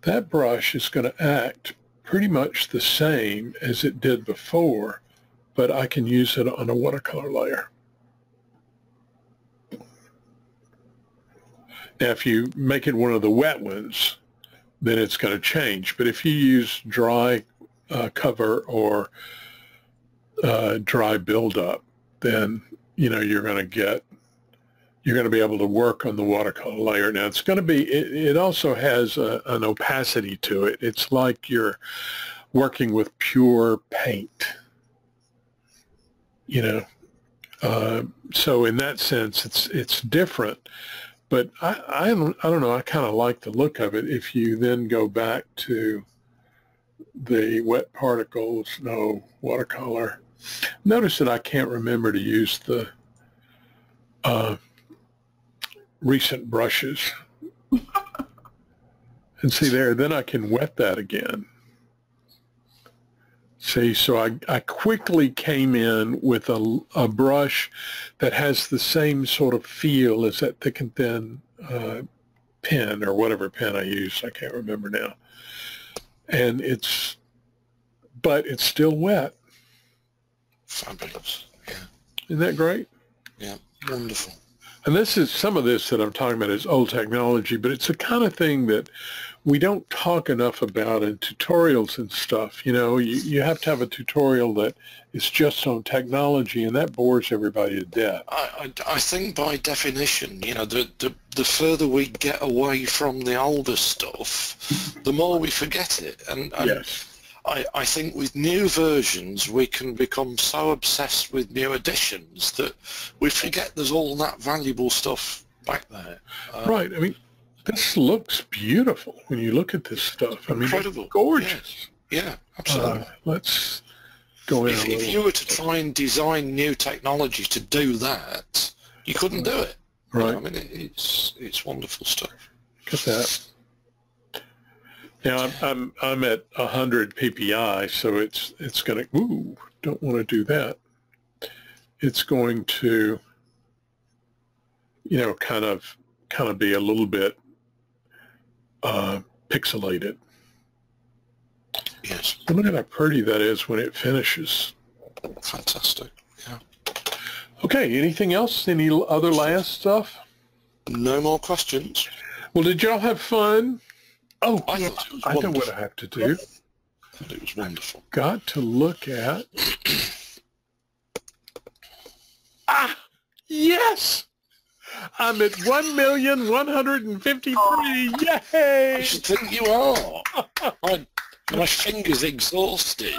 that brush is going to act pretty much the same as it did before, but I can use it on a watercolor layer. Now, if you make it one of the wet ones, then it's going to change. But if you use dry cover or dry buildup, then you're going to be able to work on the watercolor layer. Now, it's going to be. It also has an opacity to it. It's like you're working with pure paint. So in that sense, it's different. But I don't know, I kind of like the look of it. If you then go back to the wet particles, no watercolor, notice that I can't remember to use the recent brushes. And see there, then I can wet that again. See, so I quickly came in with a brush that has the same sort of feel as that thick and thin pen, or whatever pen I use. I can't remember now. And but it's still wet. Fabulous, yeah. Isn't that great? Yeah, wonderful. And some of this that I'm talking about is old technology, but it's the kind of thing that we don't talk enough about in tutorials and stuff. You have to have a tutorial that is just on technology, and that bores everybody to death. I think by definition, the further we get away from the older stuff, the more we forget it. And yes. I think with new versions we can become so obsessed with new additions that we forget there's all that valuable stuff back there. Right. I mean, this looks beautiful when you look at this stuff. I mean, Incredible. it's gorgeous. Yes. Yeah, absolutely. Let's go in a little. If you were to try and design new technology to do that, you couldn't do it. Right. You know, I mean, it's wonderful stuff. Look at that. Now I'm at 100 ppi, so it's going to. Ooh, don't want to do that. It's going to, kind of be a little bit pixelated. Yes. Look at how pretty that is when it finishes. Fantastic. Yeah. Okay. Anything else? Any other last stuff? No more questions. Well, did y'all have fun? Oh, I thought it was I know wonderful. what I have to do. I thought it was wonderful. Got to look at. Yes! I'm at 1,153,000. Yay! I should think you are. My fingers exhausted.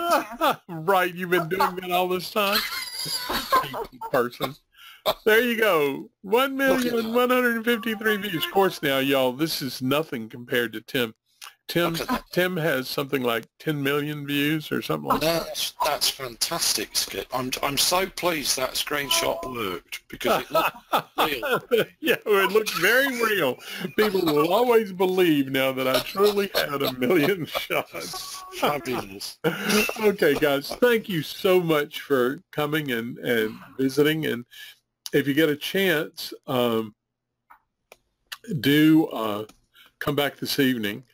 Right, you've been doing that all this time? Person. There you go. 1,153 views. Of course, now, y'all, this is nothing compared to Tim. Tim has something like 10 million views or something like that. That's fantastic, Skip. I'm so pleased that screenshot worked because it looked real. Yeah, it looks very real. People will always believe now that I truly had 1 million shots. Fabulous. Okay, guys, thank you so much for coming and visiting. And if you get a chance, do come back this evening.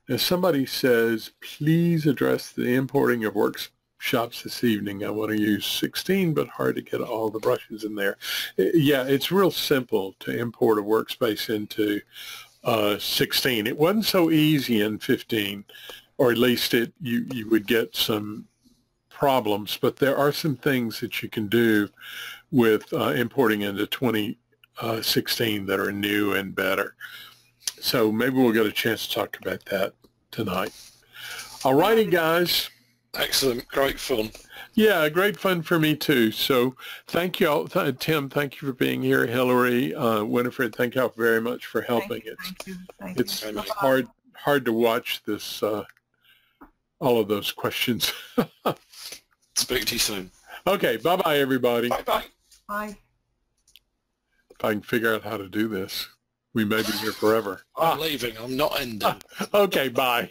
As somebody says, please address the importing of workshops this evening. I want to use 16, but hard to get all the brushes in there. Yeah, it's real simple to import a workspace into 16. It wasn't so easy in 15, or at least you would get some problems, but there are some things that you can do with importing into 2016 that are new and better. So maybe we'll get a chance to talk about that tonight. All righty, guys. Excellent. Great fun. Yeah, great fun for me too. So thank you all. Tim, thank you for being here. Hillary, Winifred, thank you all very much for helping. It's hard to watch this, all of those questions. Speak to you soon. Okay, bye-bye, everybody. Bye-bye. Bye. If I can figure out how to do this, we may be here forever. I'm leaving. I'm not ending. Okay, bye.